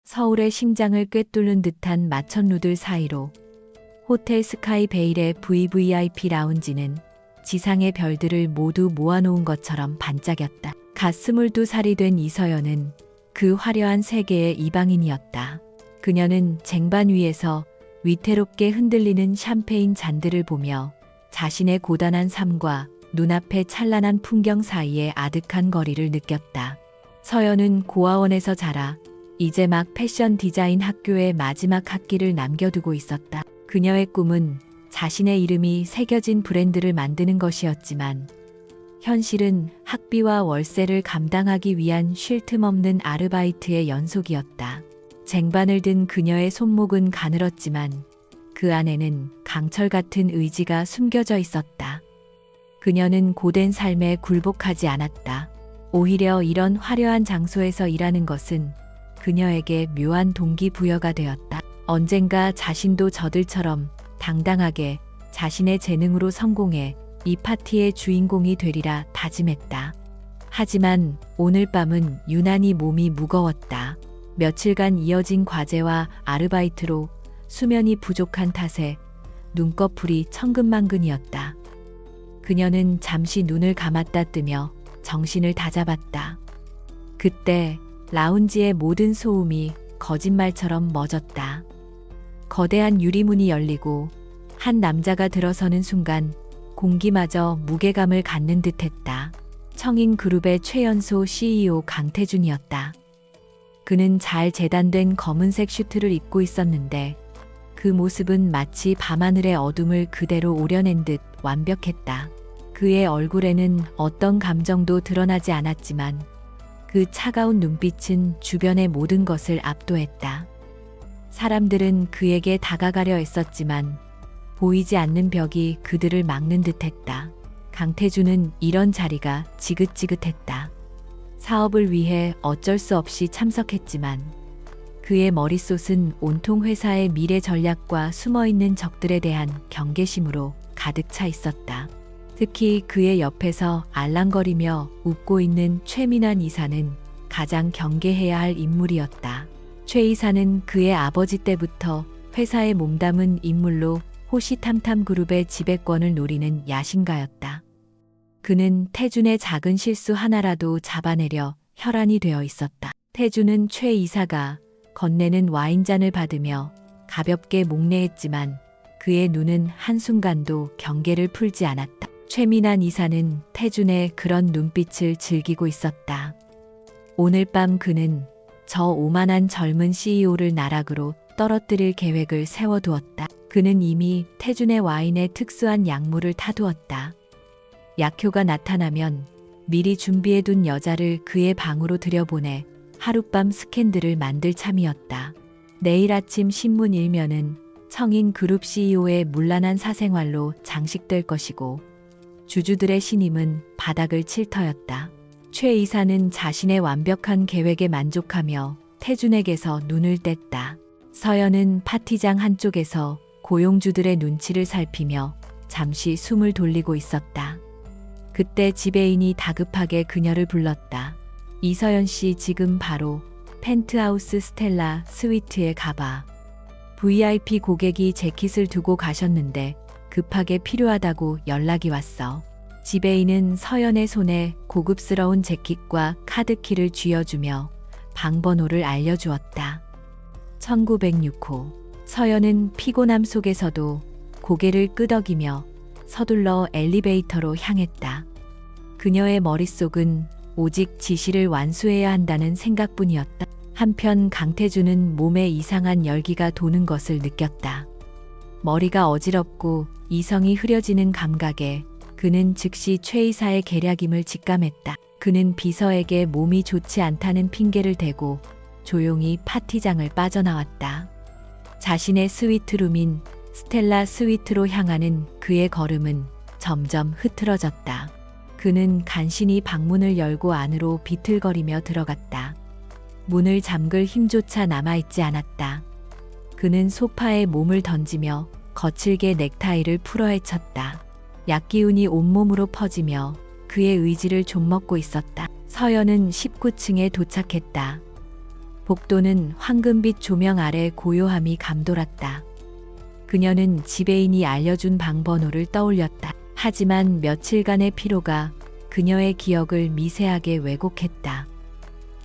서울의 심장을 꿰뚫는 듯한 마천루들 사이로 호텔 스카이 베일의 VVIP 라운지는 지상의 별들을 모두 모아놓은 것처럼 반짝였다. 갓 22살이 된 이서연은 그 화려한 세계의 이방인이었다. 그녀는 쟁반 위에서 위태롭게 흔들리는 샴페인 잔들을 보며 자신의 고단한 삶과 눈앞의 찬란한 풍경 사이의 아득한 거리를 느꼈다. 서연은 고아원에서 자라 이제 막 패션 디자인 학교의 마지막 학기를 남겨두고 있었다. 그녀의 꿈은 자신의 이름이 새겨진 브랜드를 만드는 것이었지만 현실은 학비와 월세를 감당하기 위한 쉴 틈 없는 아르바이트의 연속이었다. 쟁반을 든 그녀의 손목은 가늘었지만 그 안에는 강철 같은 의지가 숨겨져 있었다. 그녀는 고된 삶에 굴복하지 않았다. 오히려 이런 화려한 장소에서 일하는 것은 그녀에게 묘한 동기부여가 되었다. 언젠가 자신도 저들처럼 당당하게 자신의 재능으로 성공해 이 파티의 주인공이 되리라 다짐했다. 하지만 오늘 밤은 유난히 몸이 무거웠다. 며칠간 이어진 과제와 아르바이트로 수면이 부족한 탓에 눈꺼풀이 천근만근이었다. 그녀는 잠시 눈을 감았다 뜨며 정신을 다잡았다. 그때 라운지의 모든 소음이 거짓말처럼 멎었다. 거대한 유리문이 열리고 한 남자가 들어서는 순간 공기마저 무게감을 갖는 듯했다. 청인그룹의 최연소 CEO 강태준이었다. 그는 잘 재단된 검은색 슈트를 입고 있었는데 그 모습은 마치 밤하늘의 어둠을 그대로 오려낸 듯 완벽했다. 그의 얼굴에는 어떤 감정도 드러나지 않았지만 그 차가운 눈빛은 주변의 모든 것을 압도했다. 사람들은 그에게 다가가려 했었지만 보이지 않는 벽이 그들을 막는 듯했다. 강태준은 이런 자리가 지긋지긋했다. 사업을 위해 어쩔 수 없이 참석했지만 그의 머릿속은 온통 회사의 미래 전략과 숨어있는 적들에 대한 경계심으로 가득 차 있었다. 특히 그의 옆에서 알랑거리며 웃고 있는 최민환 이사는 가장 경계해야 할 인물이었다. 최 이사는 그의 아버지 때부터 회사에 몸담은 인물로 호시탐탐 그룹의 지배권을 노리는 야심가였다. 그는 태준의 작은 실수 하나라도 잡아내려 혈안이 되어 있었다. 태준은 최 이사가 건네는 와인잔을 받으며 가볍게 목례했지만 그의 눈은 한순간도 경계를 풀지 않았다. 최민환 이사는 태준의 그런 눈빛을 즐기고 있었다. 오늘 밤 그는 저 오만한 젊은 CEO를 나락으로 떨어뜨릴 계획을 세워두었다. 그는 이미 태준의 와인에 특수한 약물을 타두었다. 약효가 나타나면 미리 준비해둔 여자를 그의 방으로 들여보내 하룻밤 스캔들을 만들 참이었다. 내일 아침 신문 일면은 청인그룹 CEO의 문란한 사생활로 장식될 것이고 주주들의 신임은 바닥을 칠 터였다. 최 이사는 자신의 완벽한 계획에 만족하며 태준에게서 눈을 뗐다. 서연은 파티장 한쪽에서 고용주들의 눈치를 살피며 잠시 숨을 돌리고 있었다. 그때 지배인이 다급하게 그녀를 불렀다. 이서연 씨 지금 바로 펜트하우스 스텔라 스위트에 가봐. VIP 고객이 재킷을 두고 가셨는데 급하게 필요하다고 연락이 왔어. 지배인은 서연의 손에 고급스러운 재킷과 카드키를 쥐어주며 방번호를 알려주었다. 1906호. 서연은 피곤함 속에서도 고개를 끄덕이며 서둘러 엘리베이터로 향했다. 그녀의 머릿속은 오직 지시를 완수해야 한다는 생각뿐이었다. 한편 강태준은 몸에 이상한 열기가 도는 것을 느꼈다. 머리가 어지럽고 이성이 흐려지는 감각에 그는 즉시 최 이사의 계략임을 직감했다. 그는 비서에게 몸이 좋지 않다는 핑계를 대고 조용히 파티장을 빠져나왔다. 자신의 스위트룸인 스텔라 스위트로 향하는 그의 걸음은 점점 흐트러졌다. 그는 간신히 방문을 열고 안으로 비틀거리며 들어갔다. 문을 잠글 힘조차 남아있지 않았다. 그는 소파에 몸을 던지며 거칠게 넥타이를 풀어헤쳤다. 약기운이 온몸으로 퍼지며 그의 의지를 좀먹고 있었다. 서연은 19층에 도착했다. 복도는 황금빛 조명 아래 고요함이 감돌았다. 그녀는 지배인이 알려준 방번호를 떠올렸다. 하지만 며칠간의 피로가 그녀의 기억을 미세하게 왜곡했다.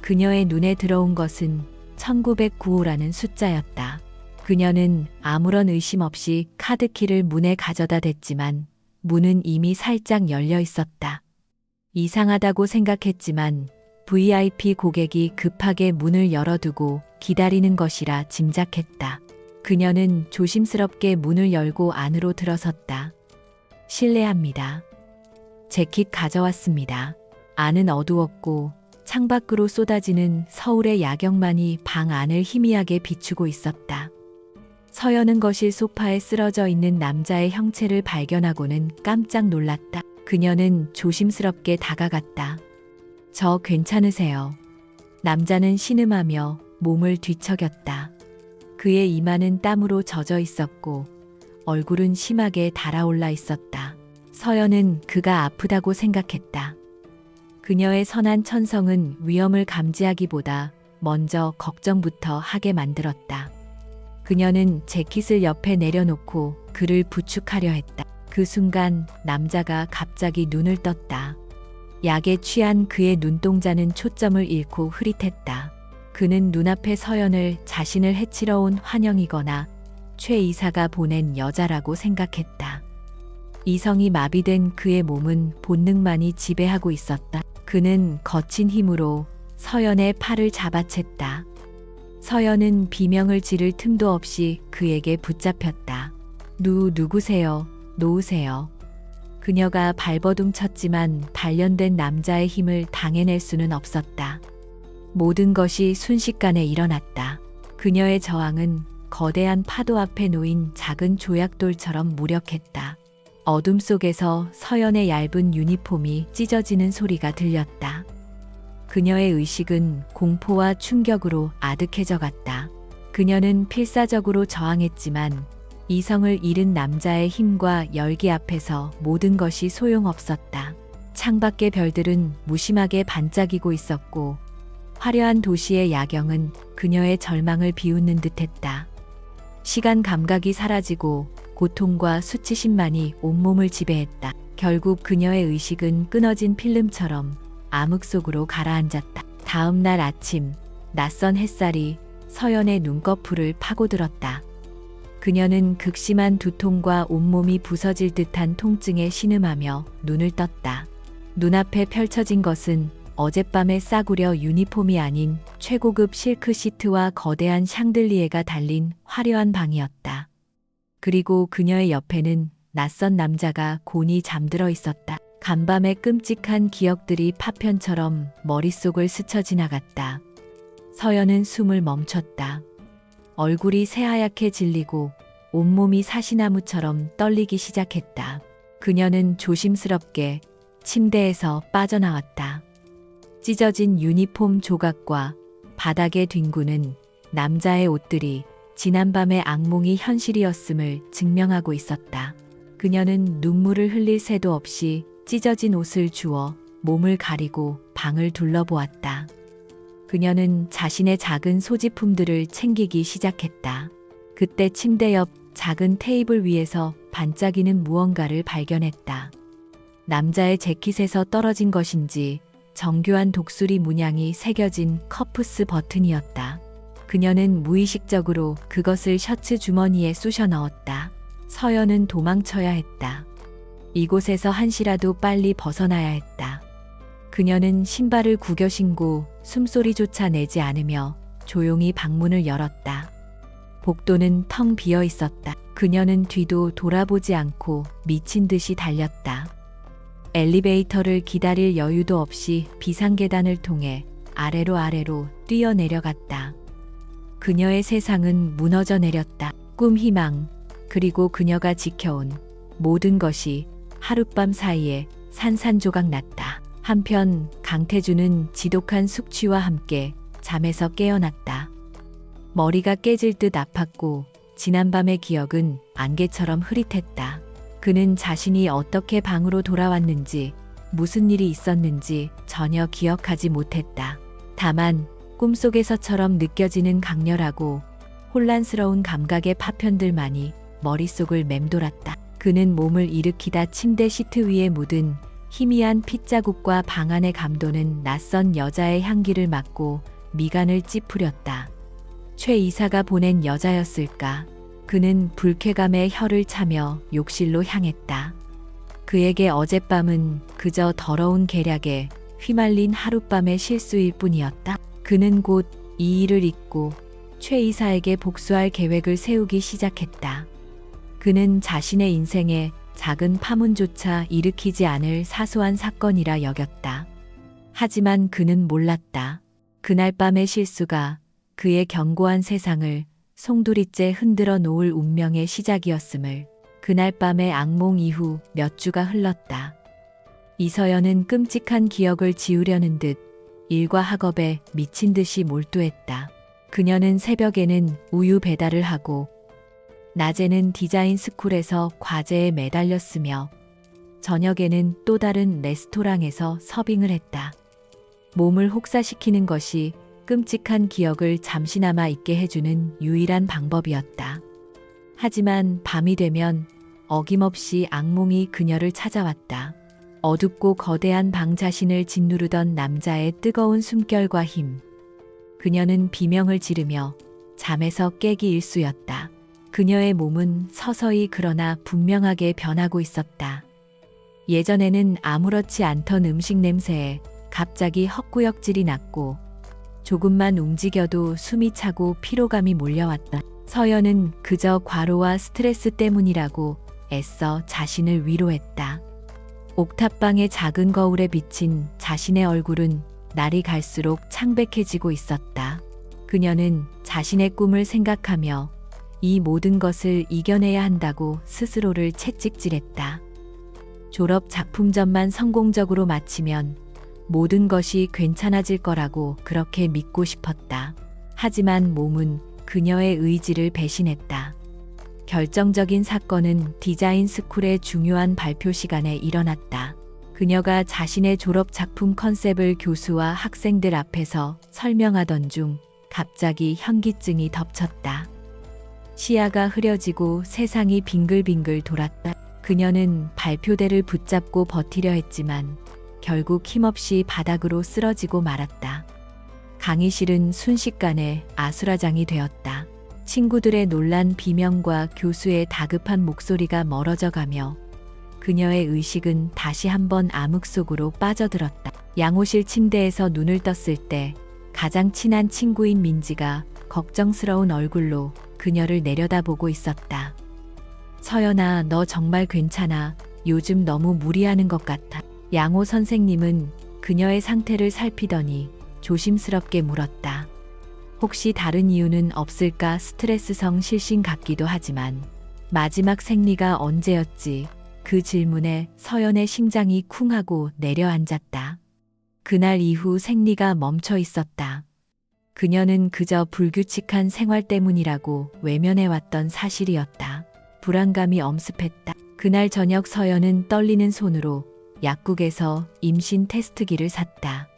그녀의 눈에 들어온 것은 1909호라는 숫자였다. 그녀는 아무런 의심 없이 카드키를 문에 가져다 댔지만 문은 이미 살짝 열려 있었다. 이상하다고 생각했지만 VIP 고객이 급하게 문을 열어두고 기다리는 것이라 짐작했다. 그녀는 조심스럽게 문을 열고 안으로 들어섰다. 실례합니다. 재킷 가져왔습니다. 안은 어두웠고 창밖으로 쏟아지는 서울의 야경만이 방 안을 희미하게 비추고 있었다. 서연은 거실 소파에 쓰러져 있는 남자의 형체를 발견하고는 깜짝 놀랐다. 그녀는 조심스럽게 다가갔다. 저 괜찮으세요? 남자는 신음하며 몸을 뒤척였다. 그의 이마는 땀으로 젖어 있었고 얼굴은 심하게 달아올라 있었다. 서연은 그가 아프다고 생각했다. 그녀의 선한 천성은 위험을 감지하기보다 먼저 걱정부터 하게 만들었다. 그녀는 재킷을 옆에 내려놓고 그를 부축하려 했다. 그 순간 남자가 갑자기 눈을 떴다. 약에 취한 그의 눈동자는 초점을 잃고 흐릿했다. 그는 눈앞의 서연을 자신을 해치러 온 환영이거나 최 이사가 보낸 여자라고 생각했다. 이성이 마비된 그의 몸은 본능만이 지배하고 있었다. 그는 거친 힘으로 서연의 팔을 잡아챘다. 서연은 비명을 지를 틈도 없이 그에게 붙잡혔다. 누구세요? 놓으세요. 그녀가 발버둥 쳤지만 단련된 남자의 힘을 당해낼 수는 없었다. 모든 것이 순식간에 일어났다. 그녀의 저항은 거대한 파도 앞에 놓인 작은 조약돌처럼 무력했다. 어둠 속에서 서연의 얇은 유니폼이 찢어지는 소리가 들렸다. 그녀의 의식은 공포와 충격으로 아득해져 갔다. 그녀는 필사적으로 저항했지만 이성을 잃은 남자의 힘과 열기 앞에서 모든 것이 소용없었다. 창밖의 별들은 무심하게 반짝이고 있었고 화려한 도시의 야경은 그녀의 절망을 비웃는 듯했다. 시간 감각이 사라지고 고통과 수치심만이 온몸을 지배했다. 결국 그녀의 의식은 끊어진 필름처럼 암흑 속으로 가라앉았다. 다음 날 아침, 낯선 햇살이 서연의 눈꺼풀을 파고들었다. 그녀는 극심한 두통과 온몸이 부서질 듯한 통증에 신음하며 눈을 떴다. 눈앞에 펼쳐진 것은 어젯밤에 싸구려 유니폼이 아닌 최고급 실크 시트와 거대한 샹들리에가 달린 화려한 방이었다. 그리고 그녀의 옆에는 낯선 남자가 곤히 잠들어 있었다. 간밤의 끔찍한 기억들이 파편처럼 머릿속을 스쳐 지나갔다. 서연은 숨을 멈췄다. 얼굴이 새하얗게 질리고 온몸이 사시나무처럼 떨리기 시작했다. 그녀는 조심스럽게 침대에서 빠져나왔다. 찢어진 유니폼 조각과 바닥에 뒹구는 남자의 옷들이 지난밤의 악몽이 현실이었음을 증명하고 있었다. 그녀는 눈물을 흘릴 새도 없이 찢어진 옷을 주워 몸을 가리고 방을 둘러보았다. 그녀는 자신의 작은 소지품들을 챙기기 시작했다. 그때 침대 옆 작은 테이블 위에서 반짝이는 무언가를 발견했다. 남자의 재킷에서 떨어진 것인지 정교한 독수리 문양이 새겨진 커프스 버튼이었다. 그녀는 무의식적으로 그것을 셔츠 주머니에 쑤셔 넣었다. 서연은 도망쳐야 했다. 이곳에서 한시라도 빨리 벗어나야 했다. 그녀는 신발을 구겨 신고 숨소리조차 내지 않으며 조용히 방문을 열었다. 복도는 텅 비어 있었다. 그녀는 뒤도 돌아보지 않고 미친 듯이 달렸다. 엘리베이터를 기다릴 여유도 없이 비상계단을 통해 아래로 뛰어내려갔다. 그녀의 세상은 무너져 내렸다. 꿈, 희망, 그리고 그녀가 지켜온 모든 것이 하룻밤 사이에 산산조각 났다. 한편 강태주는 지독한 숙취와 함께 잠에서 깨어났다. 머리가 깨질 듯 아팠고 지난밤의 기억은 안개처럼 흐릿했다. 그는 자신이 어떻게 방으로 돌아왔는지 무슨 일이 있었는지 전혀 기억하지 못했다. 다만 꿈속에서처럼 느껴지는 강렬하고 혼란스러운 감각의 파편들만이 머릿속을 맴돌았다. 그는 몸을 일으키다 침대 시트 위에 묻은 희미한 핏자국과 방 안의 감도는 낯선 여자의 향기를 맡고 미간을 찌푸렸다. 최 이사가 보낸 여자였을까? 그는 불쾌감에 혀를 차며 욕실로 향했다. 그에게 어젯밤은 그저 더러운 계략에 휘말린 하룻밤의 실수일 뿐이었다. 그는 곧 이 일을 잊고 최 이사에게 복수할 계획을 세우기 시작했다. 그는 자신의 인생에 작은 파문조차 일으키지 않을 사소한 사건이라 여겼다. 하지만 그는 몰랐다. 그날 밤의 실수가 그의 견고한 세상을 송두리째 흔들어 놓을 운명의 시작이었음을. 그날 밤의 악몽 이후 몇 주가 흘렀다. 이서연은 끔찍한 기억을 지우려는 듯 일과 학업에 미친 듯이 몰두했다. 그녀는 새벽에는 우유 배달을 하고 낮에는 디자인 스쿨에서 과제에 매달렸으며 저녁에는 또 다른 레스토랑에서 서빙을 했다. 몸을 혹사시키는 것이 끔찍한 기억을 잠시나마 잊게 해주는 유일한 방법이었다. 하지만 밤이 되면 어김없이 악몽이 그녀를 찾아왔다. 어둡고 거대한 방 자신을 짓누르던 남자의 뜨거운 숨결과 힘. 그녀는 비명을 지르며 잠에서 깨기 일쑤였다. 그녀의 몸은 서서히 그러나 분명하게 변하고 있었다. 예전에는 아무렇지 않던 음식 냄새에 갑자기 헛구역질이 났고 조금만 움직여도 숨이 차고 피로감이 몰려왔다. 서연은 그저 과로와 스트레스 때문이라고 애써 자신을 위로했다. 옥탑방의 작은 거울에 비친 자신의 얼굴은 날이 갈수록 창백해지고 있었다. 그녀는 자신의 꿈을 생각하며 이 모든 것을 이겨내야 한다고 스스로를 채찍질했다. 졸업 작품전만 성공적으로 마치면 모든 것이 괜찮아질 거라고 그렇게 믿고 싶었다. 하지만 몸은 그녀의 의지를 배신했다. 결정적인 사건은 디자인 스쿨의 중요한 발표 시간에 일어났다. 그녀가 자신의 졸업 작품 컨셉을 교수와 학생들 앞에서 설명하던 중 갑자기 현기증이 덮쳤다. 시야가 흐려지고 세상이 빙글빙글 돌았다. 그녀는 발표대를 붙잡고 버티려 했지만 결국 힘없이 바닥으로 쓰러지고 말았다. 강의실은 순식간에 아수라장이 되었다. 친구들의 놀란 비명과 교수의 다급한 목소리가 멀어져 가며 그녀의 의식은 다시 한번 암흑 속으로 빠져들었다. 양호실 침대에서 눈을 떴을 때 가장 친한 친구인 민지가 걱정스러운 얼굴로 그녀를 내려다보고 있었다. 서연아, 너 정말 괜찮아? 요즘 너무 무리하는 것 같아. 양호 선생님은 그녀의 상태를 살피더니 조심스럽게 물었다. 혹시 다른 이유는 없을까? 스트레스성 실신 같기도 하지만 마지막 생리가 언제였지? 그 질문에 서연의 심장이 쿵 하고 내려앉았다. 그날 이후 생리가 멈춰 있었다. 그녀는 그저 불규칙한 생활 때문이라고 외면해왔던 사실이었다. 불안감이 엄습했다. 그날 저녁 서연은 떨리는 손으로 약국에서 임신 테스트기를 샀다.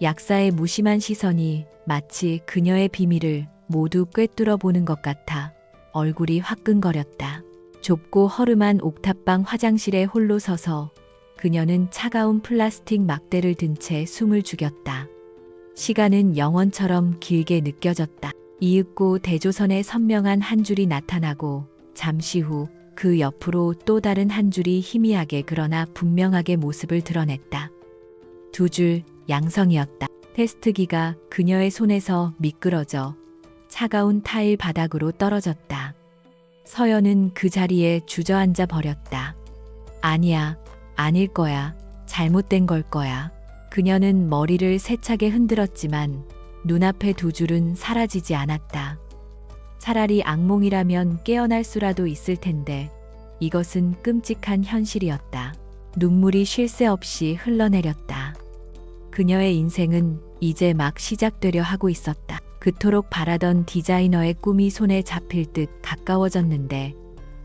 약사의 무심한 시선이 마치 그녀의 비밀을 모두 꿰뚫어 보는 것 같아 얼굴이 화끈거렸다. 좁고 허름한 옥탑방 화장실에 홀로 서서 그녀는 차가운 플라스틱 막대를 든 채 숨을 죽였다. 시간은 영원처럼 길게 느껴졌다. 이윽고 대조선의 선명한 한 줄이 나타나고 잠시 후 그 옆으로 또 다른 한 줄이 희미하게 그러나 분명하게 모습을 드러냈다. 두 줄 양성이었다. 테스트기가 그녀의 손에서 미끄러져 차가운 타일 바닥으로 떨어졌다. 서연은 그 자리에 주저앉아 버렸다. 아니야, 아닐 거야. 잘못된 걸 거야. 그녀는 머리를 세차게 흔들었지만 눈앞의 두 줄은 사라지지 않았다. 차라리 악몽이라면 깨어날 수라도 있을 텐데 이것은 끔찍한 현실이었다. 눈물이 쉴 새 없이 흘러내렸다. 그녀의 인생은 이제 막 시작되려 하고 있었다. 그토록 바라던 디자이너의 꿈이 손에 잡힐 듯 가까워졌는데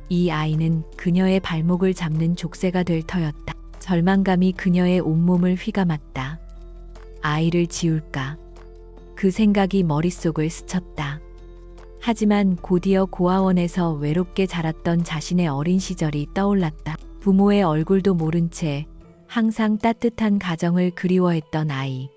이 아이는 그녀의 발목을 잡는 족쇄가 될 터였다. 절망감이 그녀의 온몸을 휘감았다. 아이를 지울까? 그 생각이 머릿속을 스쳤다. 하지만 곧이어 고아원에서 외롭게 자랐던 자신의 어린 시절이 떠올랐다. 부모의 얼굴도 모른 채 항상 따뜻한 가정을 그리워했던 아이.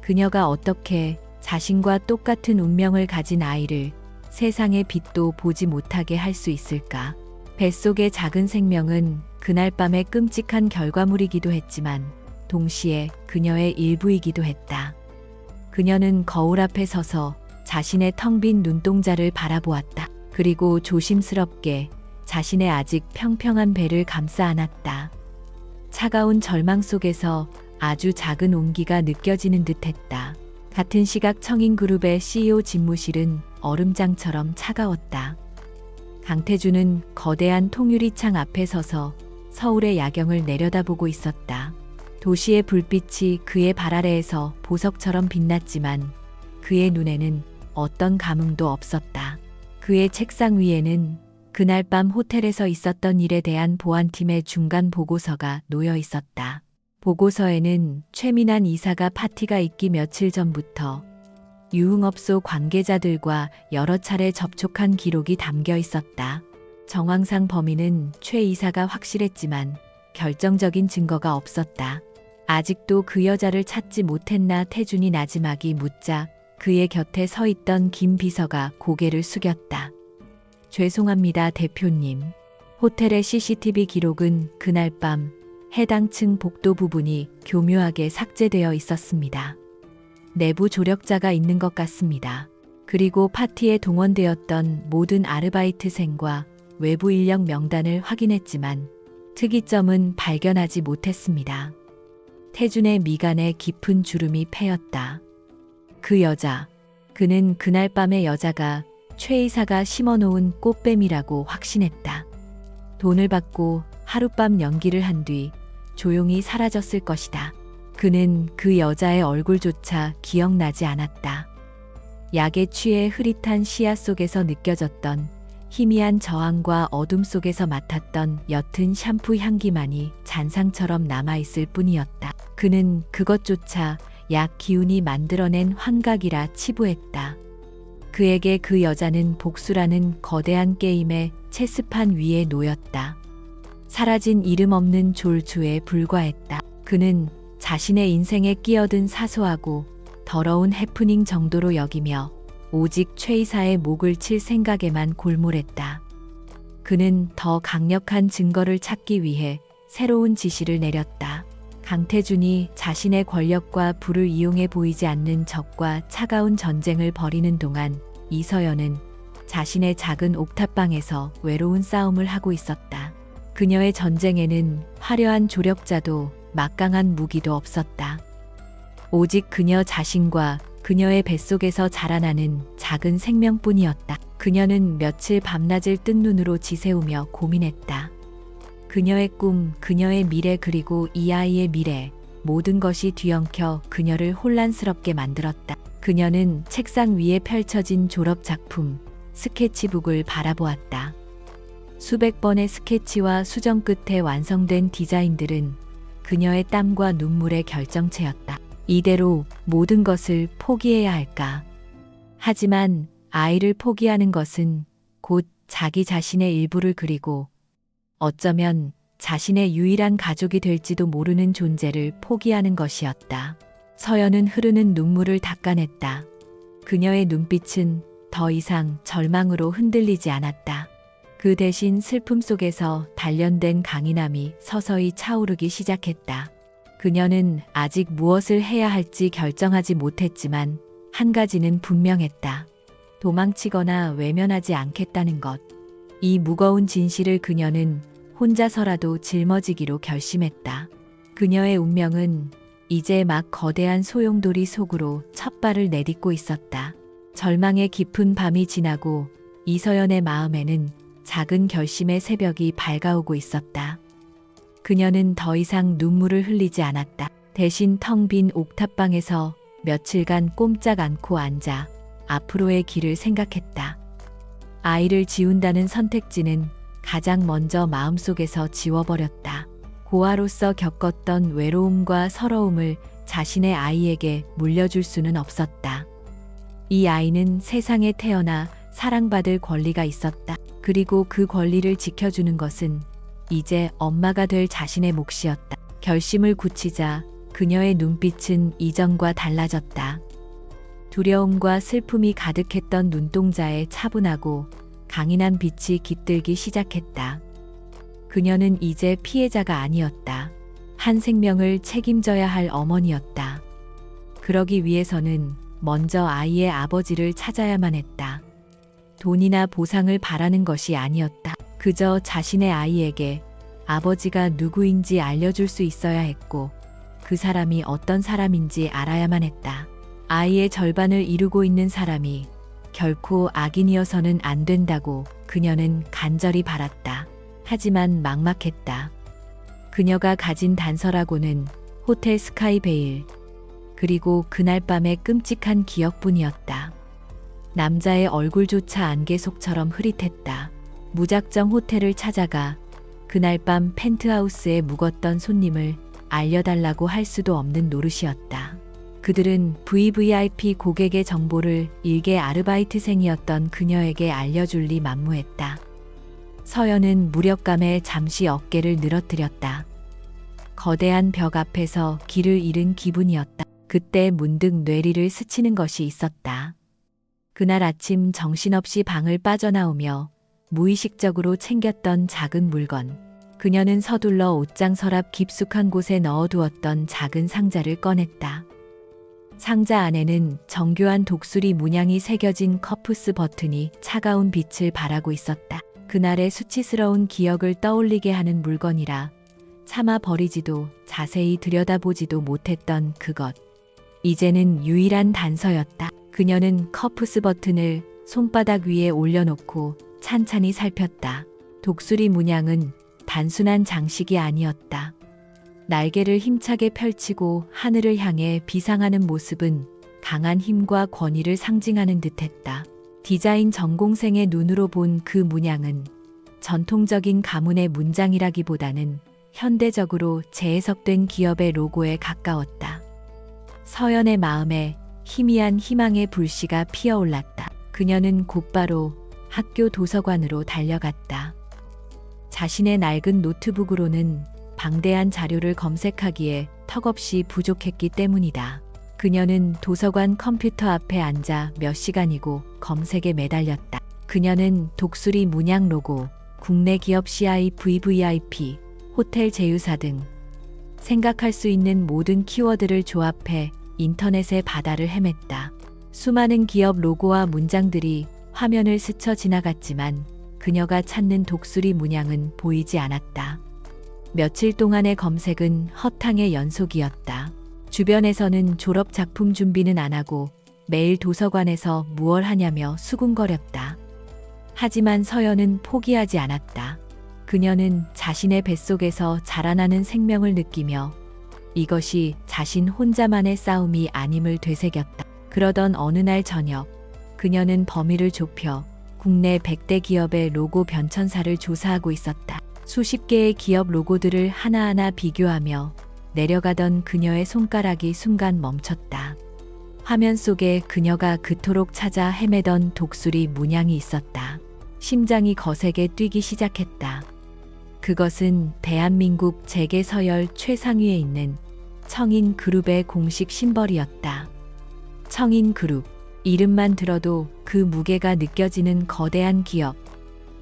그녀가 어떻게 자신과 똑같은 운명을 가진 아이를 세상의 빛도 보지 못하게 할 수 있을까? 뱃속의 작은 생명은 그날 밤의 끔찍한 결과물이기도 했지만 동시에 그녀의 일부이기도 했다. 그녀는 거울 앞에 서서 자신의 텅 빈 눈동자를 바라보았다. 그리고 조심스럽게 자신의 아직 평평한 배를 감싸 안았다. 차가운 절망 속에서 아주 작은 온기가 느껴지는 듯했다. 같은 시각 청인그룹의 CEO 집무실은 얼음장처럼 차가웠다. 강태준은 거대한 통유리창 앞에 서서 서울의 야경을 내려다보고 있었다. 도시의 불빛이 그의 발 아래에서 보석처럼 빛났지만 그의 눈에는 어떤 감흥도 없었다. 그의 책상 위에는 그날 밤 호텔에서 있었던 일에 대한 보안팀의 중간 보고서가 놓여 있었다. 보고서에는 최민한 이사가 파티가 있기 며칠 전부터 유흥업소 관계자들과 여러 차례 접촉한 기록이 담겨 있었다. 정황상 범인은 최 이사가 확실했지만 결정적인 증거가 없었다. 아직도 그 여자를 찾지 못했나 태준이 나지막이 묻자 그의 곁에 서 있던 김 비서가 고개를 숙였다. 죄송합니다, 대표님. 호텔의 CCTV 기록은 그날 밤 해당 층 복도 부분이 교묘하게 삭제되어 있었습니다. 내부 조력자가 있는 것 같습니다. 그리고 파티에 동원되었던 모든 아르바이트생과 외부 인력 명단을 확인했지만 특이점은 발견하지 못했습니다. 태준의 미간에 깊은 주름이 패였다. 그 여자, 그는 그날 밤의 여자가 최 이사가 심어놓은 꽃뱀이라고 확신했다. 돈을 받고 하룻밤 연기를 한 뒤 조용히 사라졌을 것이다. 그는 그 여자의 얼굴조차 기억나지 않았다. 약에 취해 흐릿한 시야 속에서 느껴졌던 희미한 저항과 어둠 속에서 맡았던 옅은 샴푸 향기만이 잔상처럼 남아있을 뿐이었다. 그는 그것조차 약 기운이 만들어낸 환각이라 치부했다. 그에게 그 여자는 복수라는 거대한 게임의 체스판 위에 놓였다. 사라진 이름 없는 졸주에 불과했다. 그는 자신의 인생에 끼어든 사소하고 더러운 해프닝 정도로 여기며 오직 최 이사의 목을 칠 생각에만 골몰했다. 그는 더 강력한 증거를 찾기 위해 새로운 지시를 내렸다. 강태준이 자신의 권력과 부를 이용해 보이지 않는 적과 차가운 전쟁을 벌이는 동안 이서연은 자신의 작은 옥탑방에서 외로운 싸움을 하고 있었다. 그녀의 전쟁에는 화려한 조력자도 막강한 무기도 없었다. 오직 그녀 자신과 그녀의 뱃속에서 자라나는 작은 생명뿐이었다. 그녀는 며칠 밤낮을 뜬 눈으로 지새우며 고민했다. 그녀의 꿈, 그녀의 미래 그리고 이 아이의 미래, 모든 것이 뒤엉켜 그녀를 혼란스럽게 만들었다. 그녀는 책상 위에 펼쳐진 졸업 작품, 스케치북을 바라보았다. 수백 번의 스케치와 수정 끝에 완성된 디자인들은 그녀의 땀과 눈물의 결정체였다. 이대로 모든 것을 포기해야 할까? 하지만 아이를 포기하는 것은 곧 자기 자신의 일부를 그리고 어쩌면 자신의 유일한 가족이 될지도 모르는 존재를 포기하는 것이었다. 서연은 흐르는 눈물을 닦아냈다. 그녀의 눈빛은 더 이상 절망으로 흔들리지 않았다. 그 대신 슬픔 속에서 단련된 강인함이 서서히 차오르기 시작했다. 그녀는 아직 무엇을 해야 할지 결정하지 못했지만 한 가지는 분명했다. 도망치거나 외면하지 않겠다는 것. 이 무거운 진실을 그녀는 혼자서라도 짊어지기로 결심했다. 그녀의 운명은 이제 막 거대한 소용돌이 속으로 첫 발을 내딛고 있었다. 절망의 깊은 밤이 지나고 이서연의 마음에는 작은 결심의 새벽이 밝아오고 있었다. 그녀는 더 이상 눈물을 흘리지 않았다. 대신 텅 빈 옥탑방에서 며칠간 꼼짝 않고 앉아 앞으로의 길을 생각했다. 아이를 지운다는 선택지는 가장 먼저 마음속에서 지워버렸다. 고아로서 겪었던 외로움과 서러움을 자신의 아이에게 물려줄 수는 없었다. 이 아이는 세상에 태어나 사랑받을 권리가 있었다. 그리고 그 권리를 지켜주는 것은 이제 엄마가 될 자신의 몫이었다. 결심을 굳히자 그녀의 눈빛은 이전과 달라졌다. 두려움과 슬픔이 가득했던 눈동자에 차분하고 강인한 빛이 깃들기 시작했다. 그녀는 이제 피해자가 아니었다. 한 생명을 책임져야 할 어머니였다. 그러기 위해서는 먼저 아이의 아버지를 찾아야만 했다. 돈이나 보상을 바라는 것이 아니었다. 그저 자신의 아이에게 아버지가 누구인지 알려줄 수 있어야 했고 그 사람이 어떤 사람인지 알아야만 했다. 아이의 절반을 이루고 있는 사람이 결코 악인이어서는 안 된다고 그녀는 간절히 바랐다. 하지만 막막했다. 그녀가 가진 단서라고는 호텔 스카이베일, 그리고 그날 밤의 끔찍한 기억뿐이었다. 남자의 얼굴조차 안개 속처럼 흐릿했다. 무작정 호텔을 찾아가 그날 밤 펜트하우스에 묵었던 손님을 알려달라고 할 수도 없는 노릇이었다. 그들은 VVIP 고객의 정보를 일개 아르바이트생이었던 그녀에게 알려줄 리 만무했다. 서연은 무력감에 잠시 어깨를 늘어뜨렸다. 거대한 벽 앞에서 길을 잃은 기분이었다. 그때 문득 뇌리를 스치는 것이 있었다. 그날 아침 정신없이 방을 빠져나오며 무의식적으로 챙겼던 작은 물건. 그녀는 서둘러 옷장 서랍 깊숙한 곳에 넣어두었던 작은 상자를 꺼냈다. 상자 안에는 정교한 독수리 문양이 새겨진 커프스 버튼이 차가운 빛을 발하고 있었다. 그날의 수치스러운 기억을 떠올리게 하는 물건이라 차마 버리지도 자세히 들여다보지도 못했던 그것. 이제는 유일한 단서였다. 그녀는 커프스 버튼을 손바닥 위에 올려놓고 찬찬히 살폈다. 독수리 문양은 단순한 장식이 아니었다. 날개를 힘차게 펼치고 하늘을 향해 비상하는 모습은 강한 힘과 권위를 상징하는 듯했다. 디자인 전공생의 눈으로 본 그 문양은 전통적인 가문의 문장이라기보다는 현대적으로 재해석된 기업의 로고에 가까웠다. 서연의 마음에 희미한 희망의 불씨가 피어올랐다. 그녀는 곧바로 학교 도서관으로 달려갔다. 자신의 낡은 노트북으로는 방대한 자료를 검색하기에 턱없이 부족했기 때문이다. 그녀는 도서관 컴퓨터 앞에 앉아 몇 시간이고 검색에 매달렸다. 그녀는 독수리 문양 로고, 국내 기업 CI VVIP, 호텔 제휴사 등 생각할 수 있는 모든 키워드를 조합해 인터넷의 바다를 헤맸다. 수많은 기업 로고와 문장들이 화면을 스쳐 지나갔지만 그녀가 찾는 독수리 문양은 보이지 않았다. 며칠 동안의 검색은 허탕의 연속이었다. 주변에서는 졸업 작품 준비는 안 하고 매일 도서관에서 무얼 하냐며 수군거렸다. 하지만 서연은 포기하지 않았다. 그녀는 자신의 뱃속에서 자라나는 생명을 느끼며 이것이 자신 혼자만의 싸움이 아님을 되새겼다. 그러던 어느 날 저녁, 그녀는 범위를 좁혀 국내 100대 기업의 로고 변천사를 조사하고 있었다. 수십 개의 기업 로고들을 하나하나 비교하며 내려가던 그녀의 손가락이 순간 멈췄다. 화면 속에 그녀가 그토록 찾아 헤매던 독수리 문양이 있었다. 심장이 거세게 뛰기 시작했다. 그것은 대한민국 재계 서열 최상위에 있는 청인 그룹의 공식 심벌이었다. 청인 그룹. 이름만 들어도 그 무게가 느껴지는 거대한 기업.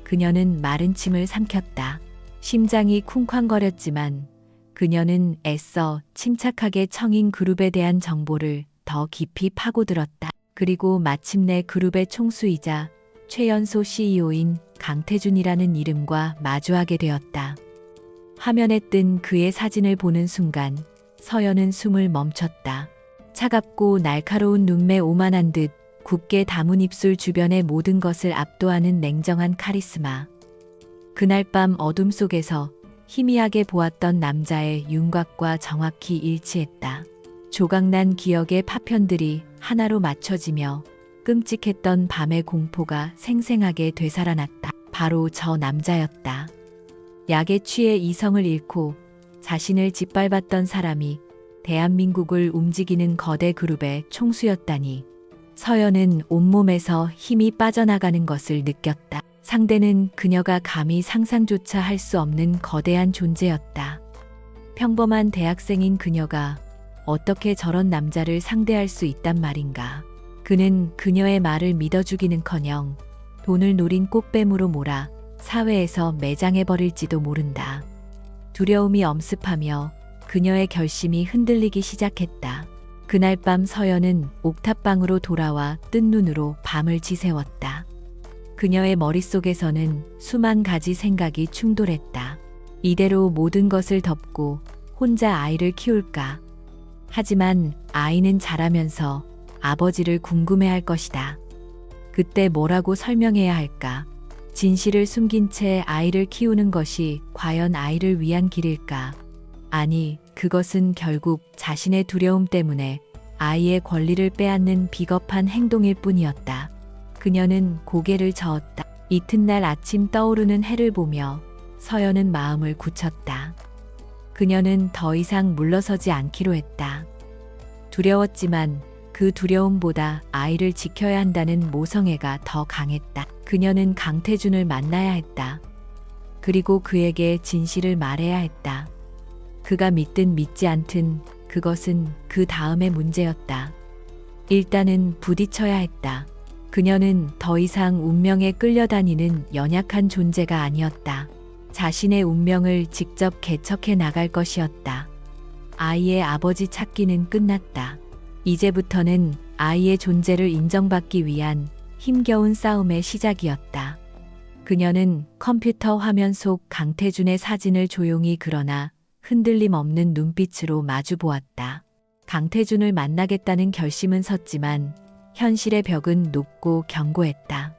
그녀는 마른 침을 삼켰다. 심장이 쿵쾅거렸지만 그녀는 애써 침착하게 청인 그룹에 대한 정보를 더 깊이 파고들었다. 그리고 마침내 그룹의 총수이자 최연소 CEO인 강태준이라는 이름과 마주하게 되었다. 화면에 뜬 그의 사진을 보는 순간 서연은 숨을 멈췄다. 차갑고 날카로운 눈매 오만한 듯 굽게 담은 입술 주변의 모든 것을 압도하는 냉정한 카리스마. 그날 밤 어둠 속에서 희미하게 보았던 남자의 윤곽과 정확히 일치했다. 조각난 기억의 파편들이 하나로 맞춰지며 끔찍했던 밤의 공포가 생생하게 되살아났다. 바로 저 남자였다. 약에 취해 이성을 잃고 자신을 짓밟았던 사람이 대한민국을 움직이는 거대 그룹의 총수였다니. 서연은 온몸에서 힘이 빠져나가는 것을 느꼈다. 상대는 그녀가 감히 상상조차 할 수 없는 거대한 존재였다. 평범한 대학생인 그녀가 어떻게 저런 남자를 상대할 수 있단 말인가. 그는 그녀의 말을 믿어주기는커녕 돈을 노린 꽃뱀으로 몰아 사회에서 매장해버릴지도 모른다. 두려움이 엄습하며 그녀의 결심이 흔들리기 시작했다. 그날 밤 서연은 옥탑방으로 돌아와 뜬 눈으로 밤을 지새웠다. 그녀의 머릿속에서는 수만 가지 생각이 충돌했다. 이대로 모든 것을 덮고 혼자 아이를 키울까? 하지만 아이는 자라면서 아버지를 궁금해할 것이다. 그때 뭐라고 설명해야 할까? 진실을 숨긴 채 아이를 키우는 것이 과연 아이를 위한 길일까? 아니, 그것은 결국 자신의 두려움 때문에 아이의 권리를 빼앗는 비겁한 행동일 뿐이었다. 그녀는 고개를 저었다. 이튿날 아침 떠오르는 해를 보며 서연은 마음을 굳혔다. 그녀는 더 이상 물러서지 않기로 했다. 두려웠지만 그 두려움보다 아이를 지켜야 한다는 모성애가 더 강했다. 그녀는 강태준을 만나야 했다. 그리고 그에게 진실을 말해야 했다. 그가 믿든 믿지 않든 그것은 그 다음의 문제였다. 일단은 부딪혀야 했다. 그녀는 더 이상 운명에 끌려다니는 연약한 존재가 아니었다. 자신의 운명을 직접 개척해 나갈 것이었다. 아이의 아버지 찾기는 끝났다. 이제부터는 아이의 존재를 인정받기 위한 힘겨운 싸움의 시작이었다. 그녀는 컴퓨터 화면 속 강태준의 사진을 조용히 그러나 흔들림 없는 눈빛으로 마주 보았다. 강태준을 만나겠다는 결심은 섰지만 현실의 벽은 높고 견고했다.